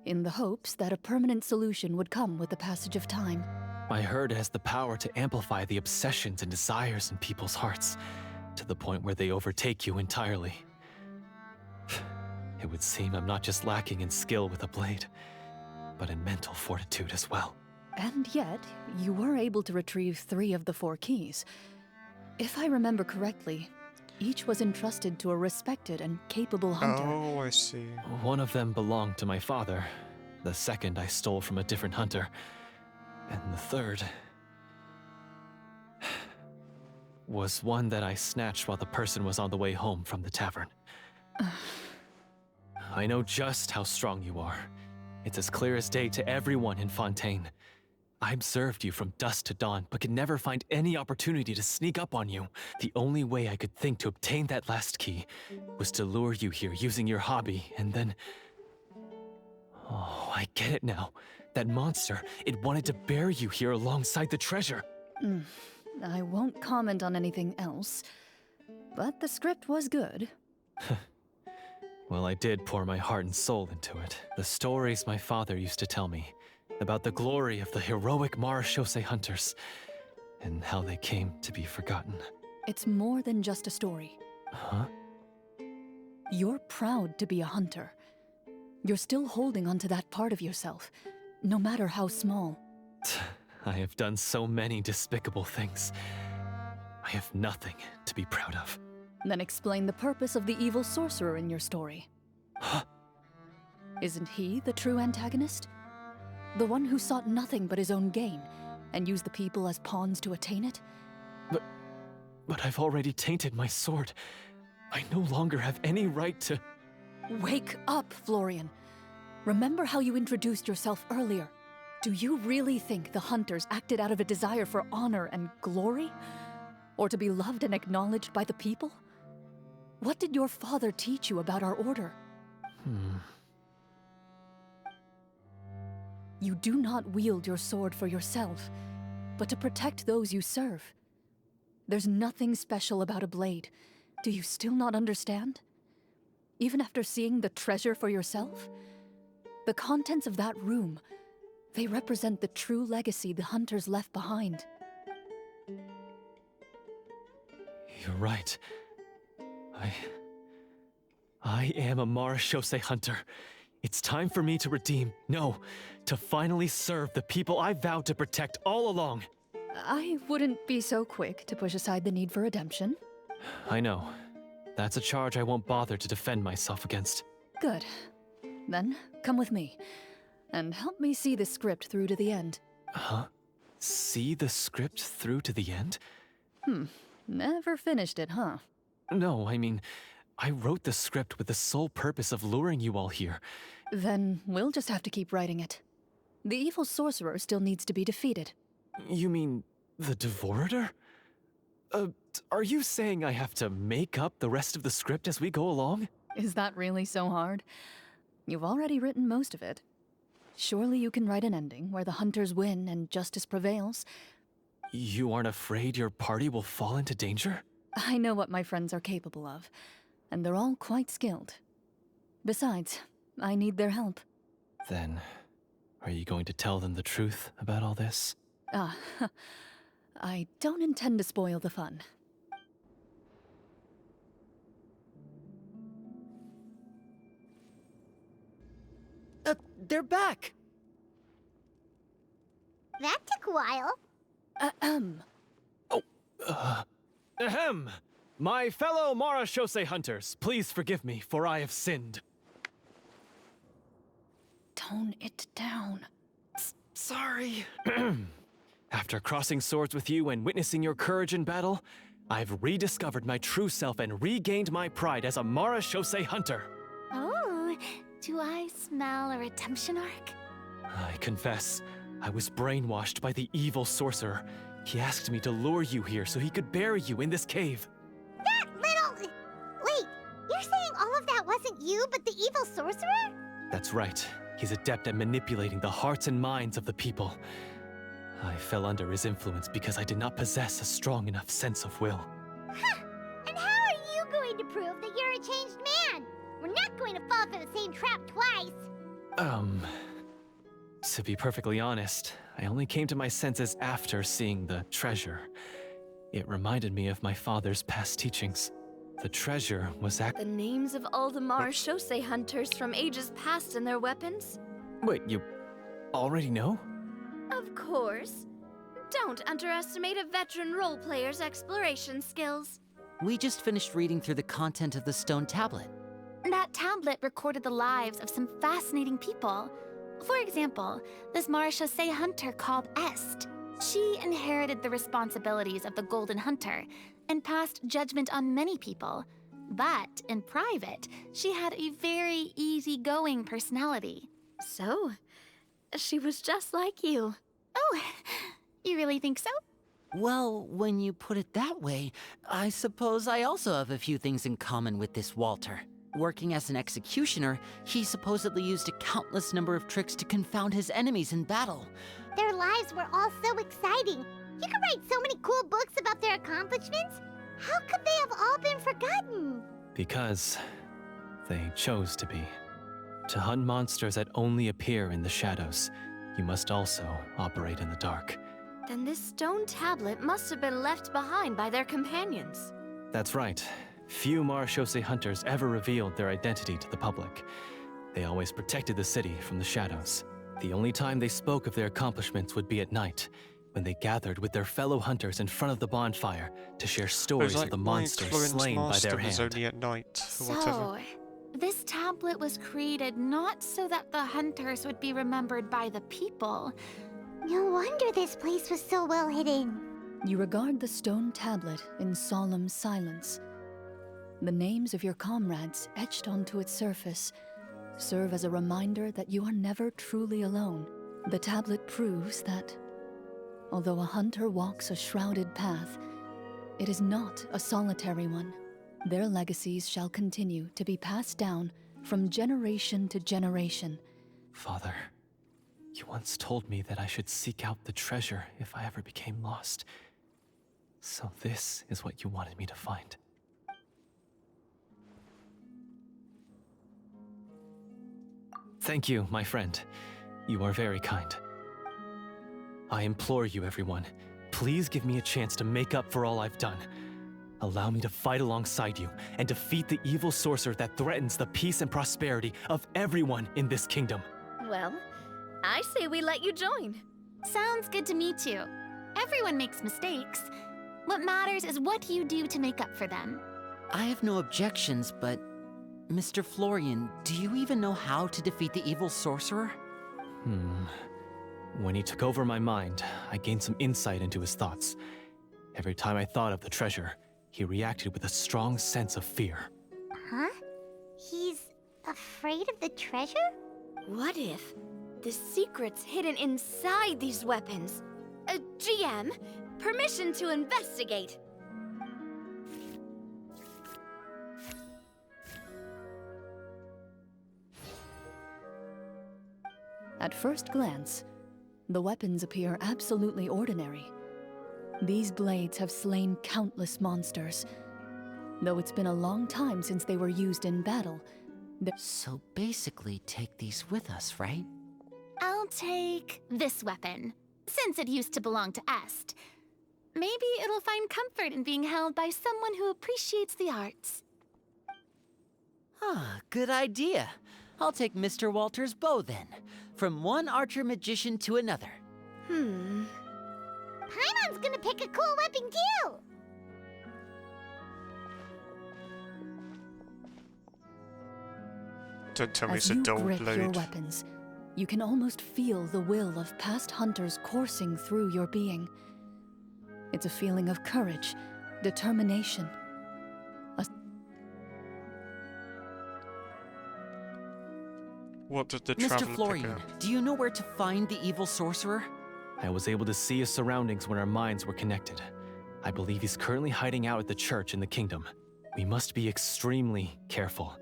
Speaker 2: in the hopes that a permanent solution would come with the passage of time.
Speaker 7: I heard it has the power to amplify the obsessions and desires in people's hearts, to the point where they overtake you entirely. It would seem I'm not just lacking in skill with a blade, but in mental fortitude as well.
Speaker 2: And yet, you were able to retrieve 3 of the 4 keys. If I remember correctly, each was entrusted to a respected and capable hunter.
Speaker 1: Oh, I see.
Speaker 7: One of them belonged to my father. The second I stole from a different hunter. And the third was one that I snatched while the person was on the way home from the tavern. I know just how strong you are. It's as clear as day to everyone in Fontaine. I observed you from dusk to dawn, but could never find any opportunity to sneak up on you. The only way I could think to obtain that last key was to lure you here using your hobby, and then... Oh, I get it now. That monster, it wanted to bury you here alongside the treasure.
Speaker 2: I won't comment on anything else, but the script was good.
Speaker 7: Well, I did pour my heart and soul into it. The stories my father used to tell me about the glory of the heroic Marechaussee hunters and how they came to be forgotten.
Speaker 2: It's more than just a story.
Speaker 7: Huh?
Speaker 2: You're proud to be a hunter. You're still holding onto that part of yourself, no matter how small.
Speaker 7: I have done so many despicable things. I have nothing to be proud of.
Speaker 2: Then explain the purpose of the evil sorcerer in your story. Isn't he the true antagonist? The one who sought nothing but his own gain, and used the people as pawns to attain it?
Speaker 7: But I've already tainted my sword. I no longer have any right to...
Speaker 2: Wake up, Florian. Remember how you introduced yourself earlier. Do you really think the hunters acted out of a desire for honor and glory? Or to be loved and acknowledged by the people? What did your father teach you about our order? You do not wield your sword for yourself, but to protect those you serve. There's nothing special about a blade. Do you still not understand? Even after seeing the treasure for yourself? The contents of that room, they represent the true legacy the hunters left behind.
Speaker 7: You're right. I am a Marechaussee hunter. It's time for me to redeem, no, to finally serve the people I vowed to protect all along.
Speaker 2: I wouldn't be so quick to push aside the need for redemption.
Speaker 7: I know. That's a charge I won't bother to defend myself against.
Speaker 2: Good. Then, come with me, and help me see the script through to the end.
Speaker 7: Huh? See the script through to the end?
Speaker 2: Never finished it, huh?
Speaker 7: No, I mean, I wrote the script with the sole purpose of luring you all here.
Speaker 2: Then we'll just have to keep writing it. The evil sorcerer still needs to be defeated.
Speaker 7: You mean the Devorator? Are you saying I have to make up the rest of the script as we go along?
Speaker 2: Is that really so hard? You've already written most of it. Surely you can write an ending where the hunters win and justice prevails.
Speaker 7: You aren't afraid your party will fall into danger?
Speaker 2: I know what my friends are capable of, and they're all quite skilled. Besides, I need their help.
Speaker 7: Then, are you going to tell them the truth about all this?
Speaker 2: I don't intend to spoil the fun.
Speaker 5: They're back!
Speaker 4: That took a while.
Speaker 7: Ahem! My fellow Marechaussee hunters, please forgive me, for I have sinned.
Speaker 2: Tone it down.
Speaker 7: Sorry. After crossing swords with you and witnessing your courage in battle, I've rediscovered my true self and regained my pride as a Marechaussee hunter.
Speaker 6: Oh, do I smell a redemption arc?
Speaker 7: I confess, I was brainwashed by the evil sorcerer. He asked me to lure you here so he could bury you in this cave.
Speaker 4: That little... Wait, you're saying all of that wasn't you, but the evil sorcerer?
Speaker 7: That's right. He's adept at manipulating the hearts and minds of the people. I fell under his influence because I did not possess a strong enough sense of will.
Speaker 4: Huh. And how are you going to prove that you're a changed man? We're not going to fall for the same trap twice.
Speaker 7: To be perfectly honest, I only came to my senses after seeing the treasure. It reminded me of my father's past teachings. The treasure was
Speaker 3: The names of all the Marechaussee hunters from ages past and their weapons?
Speaker 7: Wait, you already know?
Speaker 3: Of course. Don't underestimate a veteran role player's exploration skills.
Speaker 5: We just finished reading through the content of the stone tablet.
Speaker 6: That tablet recorded the lives of some fascinating people. For example, this marechaussee hunter called Est. She inherited the responsibilities of the Golden Hunter and passed judgment on many people. But in private, she had a very easygoing personality.
Speaker 3: So, she was just like you.
Speaker 6: Oh, you really think so?
Speaker 5: Well, when you put it that way, I suppose I also have a few things in common with this Walter. Working as an executioner, he supposedly used a countless number of tricks to confound his enemies in battle.
Speaker 4: Their lives were all so exciting. You could write so many cool books about their accomplishments. How could they have all been forgotten?
Speaker 7: Because they chose to be. To hunt monsters that only appear in the shadows, you must also operate in the dark.
Speaker 3: Then this stone tablet must have been left behind by their companions.
Speaker 7: That's right. Few marechaussee hunters ever revealed their identity to the public. They always protected the city from the shadows. The only time they spoke of their accomplishments would be at night, when they gathered with their fellow hunters in front of the bonfire to share stories of the monsters slain by their hand.
Speaker 1: Only at night, or whatever.
Speaker 6: So, this tablet was created not so that the hunters would be remembered by the people.
Speaker 4: No wonder this place was so well hidden.
Speaker 2: You regard the stone tablet in solemn silence. The names of your comrades etched onto its surface serve as a reminder that you are never truly alone. The tablet proves that, although a hunter walks a shrouded path, it is not a solitary one. Their legacies shall continue to be passed down from generation to generation.
Speaker 7: Father, you once told me that I should seek out the treasure if I ever became lost. So this is what you wanted me to find. Thank you, my friend. You are very kind. I implore you, everyone, please give me a chance to make up for all I've done. Allow me to fight alongside you and defeat the evil sorcerer that threatens the peace and prosperity of everyone in this kingdom.
Speaker 3: Well, I say we let you join.
Speaker 6: Sounds good to me too. Everyone makes mistakes. What matters is what you do to make up for them.
Speaker 5: I have no objections, but Mr. Florian, do you even know how to defeat the evil sorcerer?
Speaker 7: When he took over my mind, I gained some insight into his thoughts. Every time I thought of the treasure, he reacted with a strong sense of fear.
Speaker 4: Huh? He's afraid of the treasure?
Speaker 3: What if the secret's hidden inside these weapons? GM, permission to investigate.
Speaker 2: At first glance, the weapons appear absolutely ordinary. These blades have slain countless monsters. Though it's been a long time since they were used in battle,
Speaker 5: So basically take these with us, right?
Speaker 6: I'll take this weapon, since it used to belong to Est. Maybe it'll find comfort in being held by someone who appreciates the arts.
Speaker 5: Ah, good idea. I'll take Mr. Walter's bow then. From one archer magician to another.
Speaker 4: Paimon's gonna pick a cool weapon too!
Speaker 1: Don't tell me
Speaker 2: as
Speaker 1: it's a
Speaker 2: you
Speaker 1: dull
Speaker 2: grip your
Speaker 1: blade.
Speaker 2: weapons, you can almost feel the will of past hunters coursing through your being. It's a feeling of courage, determination.
Speaker 1: What did the
Speaker 5: Mr.
Speaker 1: traveler pick
Speaker 5: Florian,
Speaker 1: up?
Speaker 5: do you know where to find the evil sorcerer?
Speaker 7: I was able to see his surroundings when our minds were connected. I believe he's currently hiding out at the church in the kingdom. We must be extremely careful.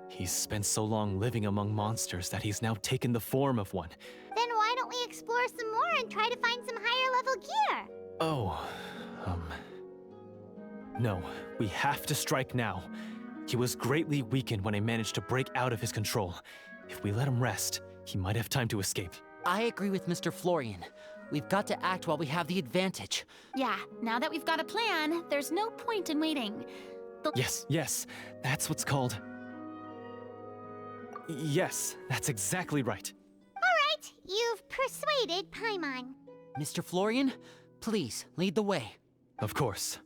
Speaker 7: He's spent so long living among monsters that he's now taken the form of one.
Speaker 4: Then why don't we explore some more and try to find some higher level gear?
Speaker 7: No, we have to strike now. He was greatly weakened when I managed to break out of his control. If we let him rest, he might have time to escape.
Speaker 5: I agree with Mr. Florian. We've got to act while we have the advantage.
Speaker 6: Yeah, now that we've got a plan, there's no point in waiting.
Speaker 7: Yes, that's what's called... Yes, that's exactly right.
Speaker 4: Alright, you've persuaded Paimon.
Speaker 5: Mr. Florian, please lead the way.
Speaker 7: Of course.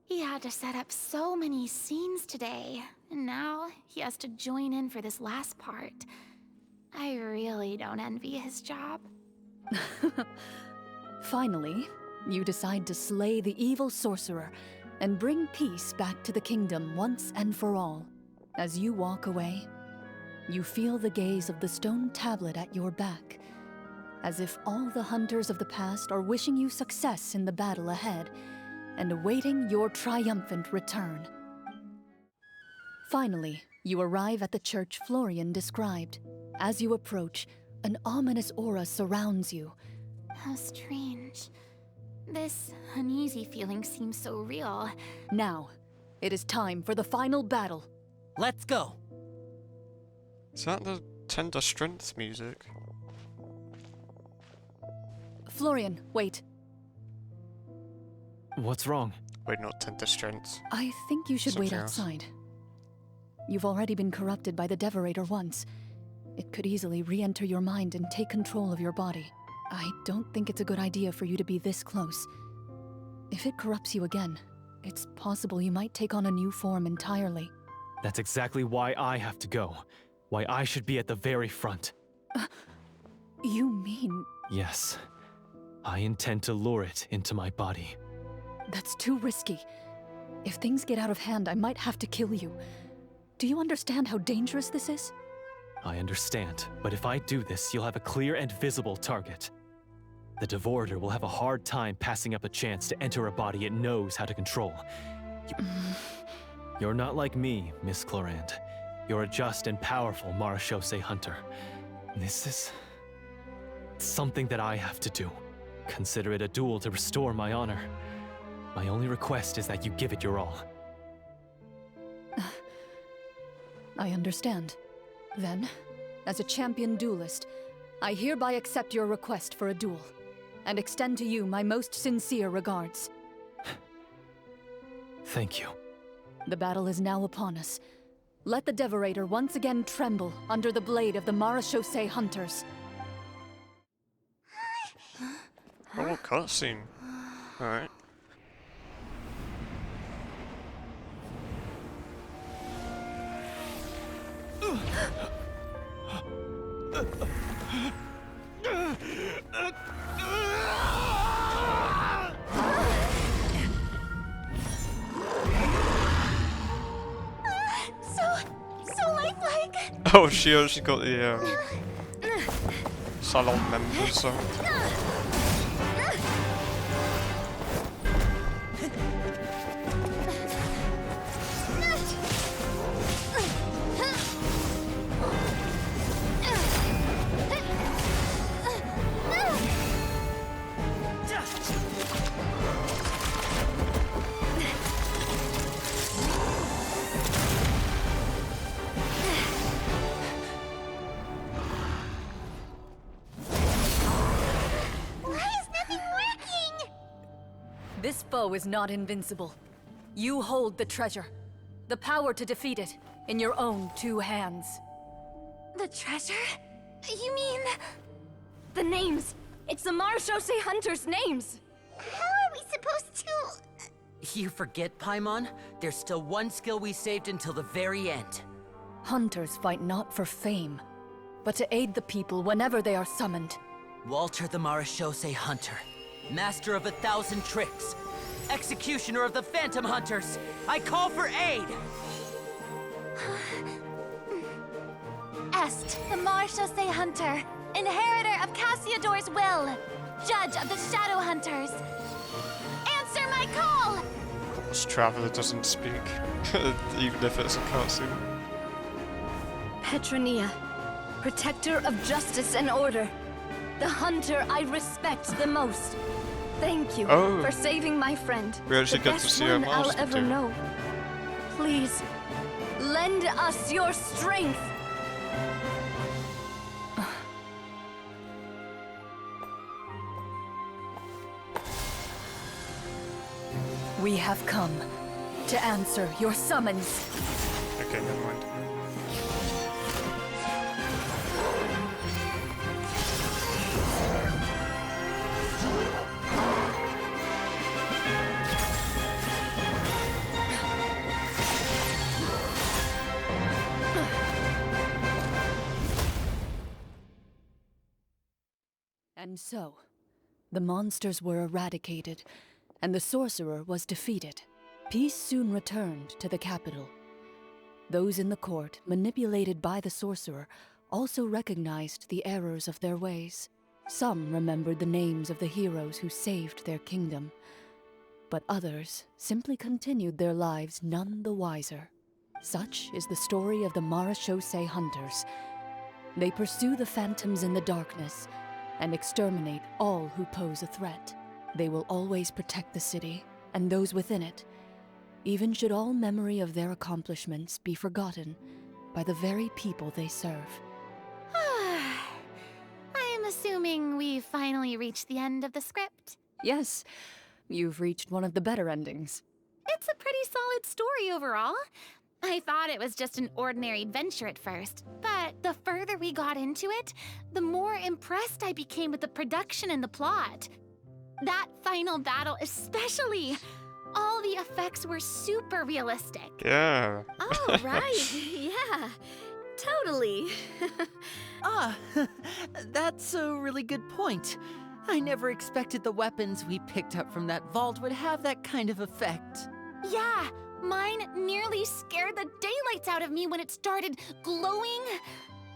Speaker 6: He had to set up so many scenes today. And now he has to join in for this last part. I really don't envy his job.
Speaker 2: Finally, you decide to slay the evil sorcerer and bring peace back to the kingdom once and for all. As you walk away, you feel the gaze of the stone tablet at your back, as if all the hunters of the past are wishing you success in the battle ahead and awaiting your triumphant return. Finally, you arrive at the church Florian described. As you approach, an ominous aura surrounds you.
Speaker 6: How strange. This uneasy feeling seems so real.
Speaker 2: Now, it is time for the final battle.
Speaker 5: Let's go.
Speaker 1: Is that the tender strength music?
Speaker 2: Florian, wait.
Speaker 7: What's wrong?
Speaker 1: Wait, not tender strength.
Speaker 2: I think you should wait
Speaker 1: Something else.
Speaker 2: outside. You've already been corrupted by the Devorator once. It could easily re-enter your mind and take control of your body. I don't think it's a good idea for you to be this close. If it corrupts you again, it's possible you might take on a new form entirely.
Speaker 7: That's exactly why I have to go. Why I should be at the very front.
Speaker 2: You mean...
Speaker 7: Yes. I intend to lure it into my body.
Speaker 2: That's too risky. If things get out of hand, I might have to kill you. Do you understand how dangerous this is?
Speaker 7: I understand, but if I do this, you'll have a clear and visible target. The Devorator will have a hard time passing up a chance to enter a body it knows how to control. You're not like me, Miss Clorinde. You're a just and powerful Marechaussee hunter. This is... something that I have to do. Consider it a duel to restore my honor. My only request is that you give it your all.
Speaker 2: I understand. Then, as a champion duelist, I hereby accept your request for a duel, and extend to you my most sincere regards.
Speaker 7: Thank you.
Speaker 2: The battle is now upon us. Let the Devorator once again tremble under the blade of the Marechaussee hunters.
Speaker 1: Oh, cutscene. Alright.
Speaker 6: So lifelike.
Speaker 1: Oh, she actually got the salon members, so...
Speaker 2: This foe is not invincible. You hold the treasure. The power to defeat it in your own 2 hands.
Speaker 6: The treasure? You mean...
Speaker 3: The names! It's the Marechaussee hunters' names!
Speaker 4: How are we supposed to...
Speaker 5: You forget, Paimon? There's still one skill we saved until the very end.
Speaker 2: Hunters fight not for fame, but to aid the people whenever they are summoned.
Speaker 5: Walter the Marechaussee Hunter, master of 1,000 tricks, executioner of the Phantom Hunters, I call for aid!
Speaker 6: Est, the Marechaussee Hunter, inheritor of Cassiodor's will, judge of the Shadow Hunters. Answer my call!
Speaker 1: Of course, Traveler doesn't speak, even if it's a cutscene.
Speaker 3: Petronia, protector of justice and order. The hunter I respect the most. Thank you for saving my friend.
Speaker 1: We actually
Speaker 3: the
Speaker 1: get to
Speaker 3: best
Speaker 1: see our
Speaker 3: one I'll
Speaker 1: master
Speaker 3: ever
Speaker 1: too.
Speaker 3: know. Please, lend us your strength.
Speaker 2: We have come to answer your summons.
Speaker 1: Okay, never mind.
Speaker 2: And so, the monsters were eradicated, and the sorcerer was defeated. Peace soon returned to the capital. Those in the court, manipulated by the sorcerer, also recognized the errors of their ways. Some remembered the names of the heroes who saved their kingdom, but others simply continued their lives none the wiser. Such is the story of the Marachose Hunters. They pursue the phantoms in the darkness and exterminate all who pose a threat. They will always protect the city and those within it, even should all memory of their accomplishments be forgotten by the very people they serve.
Speaker 6: I'm assuming we've finally reached the end of the script.
Speaker 2: Yes, you've reached one of the better endings.
Speaker 6: It's a pretty solid story overall. I thought it was just an ordinary adventure at first, but the further we got into it, the more impressed I became with the production and the plot. That final battle especially. All the effects were super realistic.
Speaker 1: Yeah.
Speaker 3: Oh, right. Yeah. Totally.
Speaker 5: That's a really good point. I never expected the weapons we picked up from that vault would have that kind of effect.
Speaker 6: Yeah, mine nearly scared the daylights out of me when it started glowing.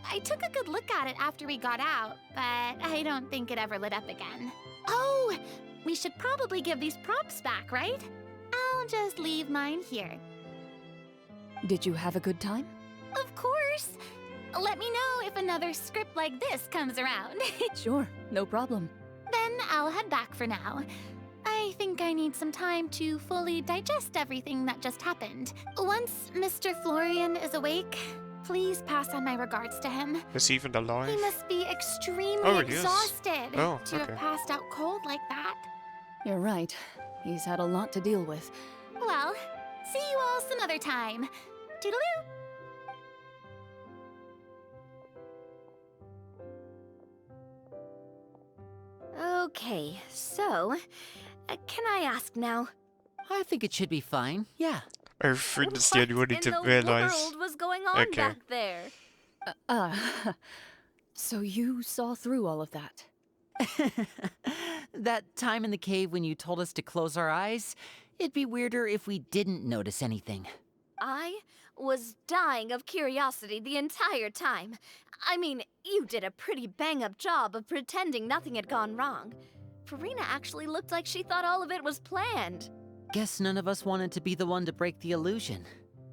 Speaker 6: I took a good look at it after we got out, but I don't think it ever lit up again. Oh, we should probably give these props back, right? I'll just leave mine here.
Speaker 2: Did you have a good time?
Speaker 6: Of course. Let me know if another script like this comes around.
Speaker 2: Sure, no problem.
Speaker 6: Then I'll head back for now. I think I need some time to fully digest everything that just happened. Once Mr. Florian is awake, please pass on my regards to him.
Speaker 1: Is he even alive?
Speaker 6: He must be extremely
Speaker 1: Oh, he is.
Speaker 6: exhausted
Speaker 1: Oh,
Speaker 6: to
Speaker 1: okay.
Speaker 6: have passed out cold like that.
Speaker 2: You're right. He's had a lot to deal with.
Speaker 6: Well, see you all some other time. Toodaloo!
Speaker 3: Okay, so, can I ask now?
Speaker 5: I think it should be fine, yeah.
Speaker 1: Oh, Frida's the only one who
Speaker 3: in
Speaker 1: didn't
Speaker 3: the
Speaker 1: realize.
Speaker 3: world was going on
Speaker 1: Okay.
Speaker 3: back there?
Speaker 2: So you saw through all of that?
Speaker 5: That time in the cave when you told us to close our eyes, it'd be weirder if we didn't notice anything.
Speaker 3: I was dying of curiosity the entire time. I mean, you did a pretty bang-up job of pretending nothing had gone wrong. Farina actually looked like she thought all of it was planned.
Speaker 5: Guess none of us wanted to be the one to break the illusion.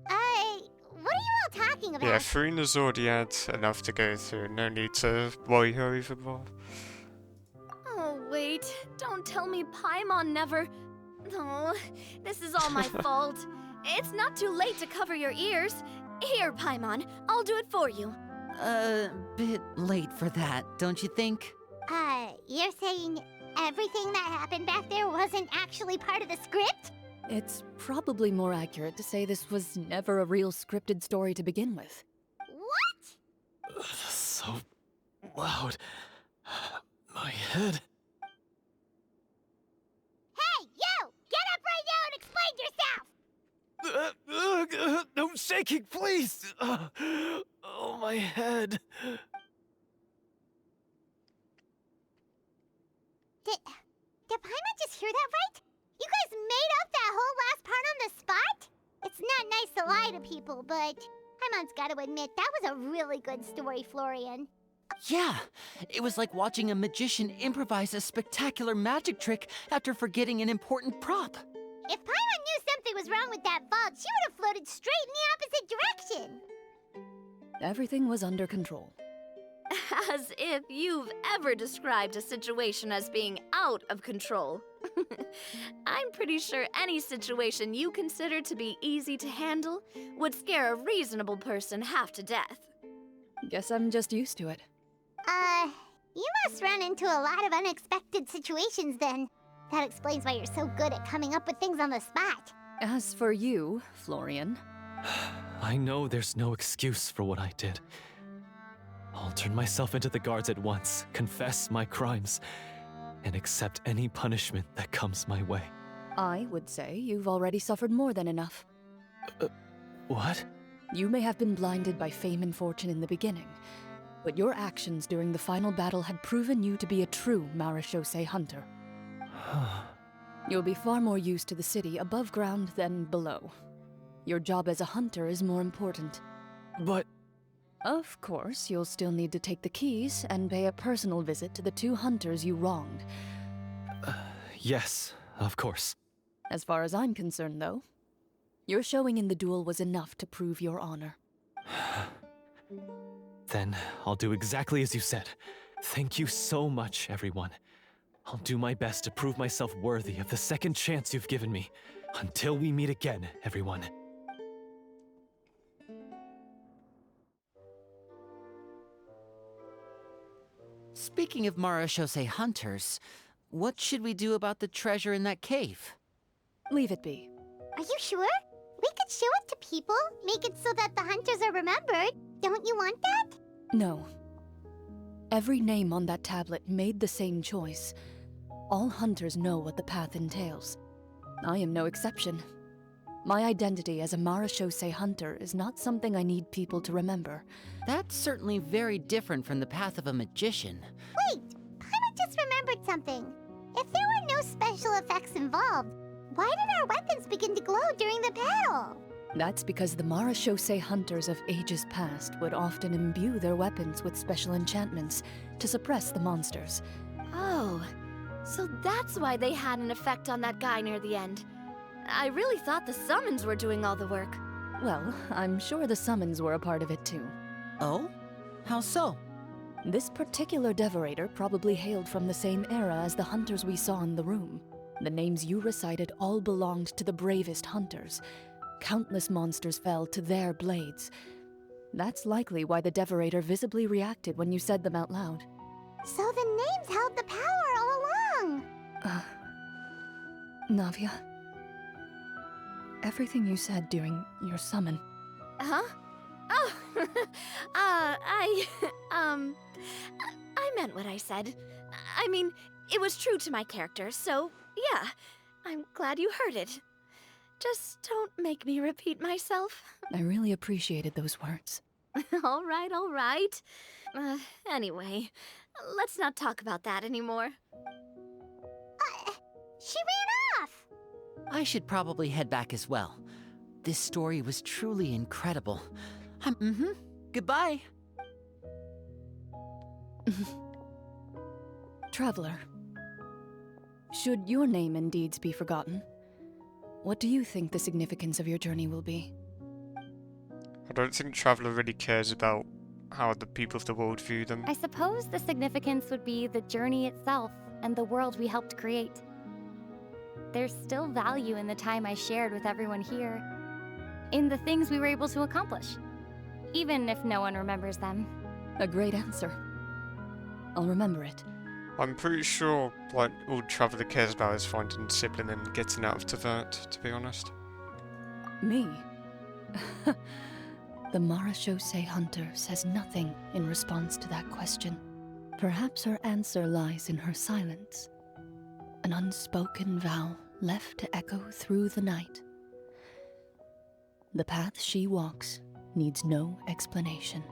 Speaker 4: What are you all talking about?
Speaker 1: Yeah, Farina's already had enough to go through. No need to worry her even more.
Speaker 3: Oh, wait. Don't tell me Paimon never... Oh, this is all my fault. It's not too late to cover your ears. Here, Paimon, I'll do it for you.
Speaker 5: Bit late for that, don't you think?
Speaker 4: You're saying everything that happened back there wasn't actually part of the script?
Speaker 2: It's probably more accurate to say this was never a real scripted story to begin with.
Speaker 4: What?
Speaker 7: So loud. My head.
Speaker 4: Hey, you! Get up right now and explain yourself!
Speaker 7: No shaking, please! Oh, my head.
Speaker 4: Did Paimon just hear that right? You guys made up that whole last part on the spot? It's not nice to lie to people, but Paimon's gotta admit, that was a really good story, Florian.
Speaker 5: Yeah, it was like watching a magician improvise a spectacular magic trick after forgetting an important prop.
Speaker 4: If Paimon knew something was wrong with that vault, she would have floated straight in the opposite direction.
Speaker 2: Everything was under control.
Speaker 3: As if you've ever described a situation as being out of control. I'm pretty sure any situation you consider to be easy to handle would scare a reasonable person half to death.
Speaker 2: Guess I'm just used to it.
Speaker 4: You must run into a lot of unexpected situations then. That explains why you're so good at coming up with things on the spot.
Speaker 2: As for you, Florian,
Speaker 7: I know there's no excuse for what I did. I'll turn myself into the guards at once, confess my crimes, and accept any punishment that comes my way.
Speaker 2: I would say you've already suffered more than enough.
Speaker 7: What?
Speaker 2: You may have been blinded by fame and fortune in the beginning, but your actions during the final battle had proven you to be a true Marechaussee hunter. You'll be far more used to the city above ground than below. Your job as a hunter is more important.
Speaker 7: But
Speaker 2: Of course, you'll still need to take the keys and pay a personal visit to the 2 hunters you wronged.
Speaker 7: yes, of course.
Speaker 2: As far as I'm concerned, though, your showing in the duel was enough to prove your honor.
Speaker 7: Then I'll do exactly as you said. Thank you so much, everyone. I'll do my best to prove myself worthy of the second chance you've given me. Until we meet again, everyone.
Speaker 5: Speaking of Marechaussee hunters, what should we do about the treasure in that cave?
Speaker 2: Leave it be.
Speaker 4: Are you sure? We could show it to people, make it so that the hunters are remembered. Don't you want that?
Speaker 2: No. Every name on that tablet made the same choice. All hunters know what the path entails. I am no exception. My identity as a Marechaussee hunter is not something I need people to remember.
Speaker 5: That's certainly very different from the path of a magician.
Speaker 4: Wait, Paimon just remembered something. If there were no special effects involved, why did our weapons begin to glow during the battle?
Speaker 2: That's because the Marechaussee hunters of ages past would often imbue their weapons with special enchantments to suppress the monsters.
Speaker 3: Oh, so that's why they had an effect on that guy near the end. I really thought the summons were doing all the work.
Speaker 2: Well, I'm sure the summons were a part of it too.
Speaker 5: Oh? How so?
Speaker 2: This particular Devorator probably hailed from the same era as the hunters we saw in the room. The names you recited all belonged to the bravest hunters. Countless monsters fell to their blades. That's likely why the Devorator visibly reacted when you said them out loud.
Speaker 4: So the names held the power all along.
Speaker 2: Navia, everything you said during your summon.
Speaker 3: Huh? Oh, I meant what I said. I mean, it was true to my character, so yeah, I'm glad you heard it. Just don't make me repeat myself.
Speaker 2: I really appreciated those words.
Speaker 3: All right, all right. Anyway, let's not talk about that anymore.
Speaker 4: She ran off.
Speaker 5: I should probably head back as well. This story was truly incredible. Goodbye.
Speaker 2: Traveler, should your name and deeds be forgotten, what do you think the significance of your journey will be?
Speaker 1: I don't think Traveller really cares about how the people of the world view them.
Speaker 8: I suppose the significance would be the journey itself and the world we helped create. There's still value in the time I shared with everyone here, in the things we were able to accomplish, even if no one remembers them.
Speaker 2: A great answer. I'll remember it.
Speaker 1: I'm pretty sure, like, all Traveller cares about is finding Sibling and getting out of Tavert, to be honest.
Speaker 2: Me? The Marechaussee hunter says nothing in response to that question. Perhaps her answer lies in her silence. An unspoken vow left to echo through the night. The path she walks needs no explanation.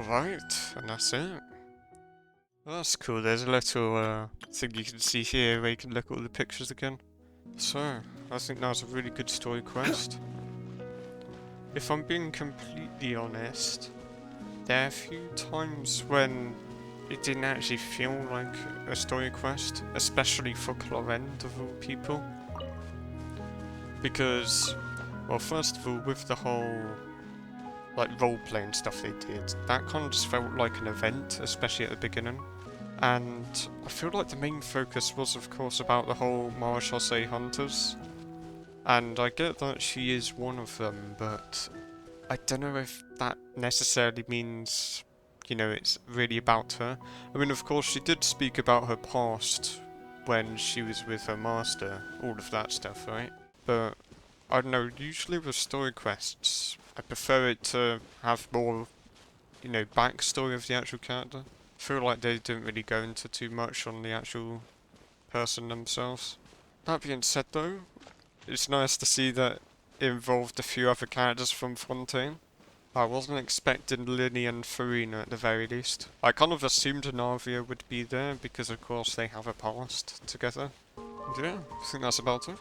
Speaker 1: Right, and that's it. Well, that's cool. There's a little thing you can see here where you can look at all the pictures again. So, I think that was a really good story quest. If I'm being completely honest, there are a few times when it didn't actually feel like a story quest, especially for Clorinde of all people. Because, well, first of all, with the whole like role-playing stuff they did, that kind of just felt like an event, especially at the beginning. And I feel like the main focus was, of course, about the whole Marechaussee hunters. And I get that she is one of them, but I don't know if that necessarily means, you know, it's really about her. I mean, of course, she did speak about her past when she was with her master, all of that stuff, right? But I don't know, usually with story quests, I prefer it to have more, you know, backstory of the actual character. I feel like they didn't really go into too much on the actual person themselves. That being said though, it's nice to see that it involved a few other characters from Fontaine. I wasn't expecting Linny and Farina at the very least. I kind of assumed Navia would be there because of course they have a past together. And yeah, I think that's about it.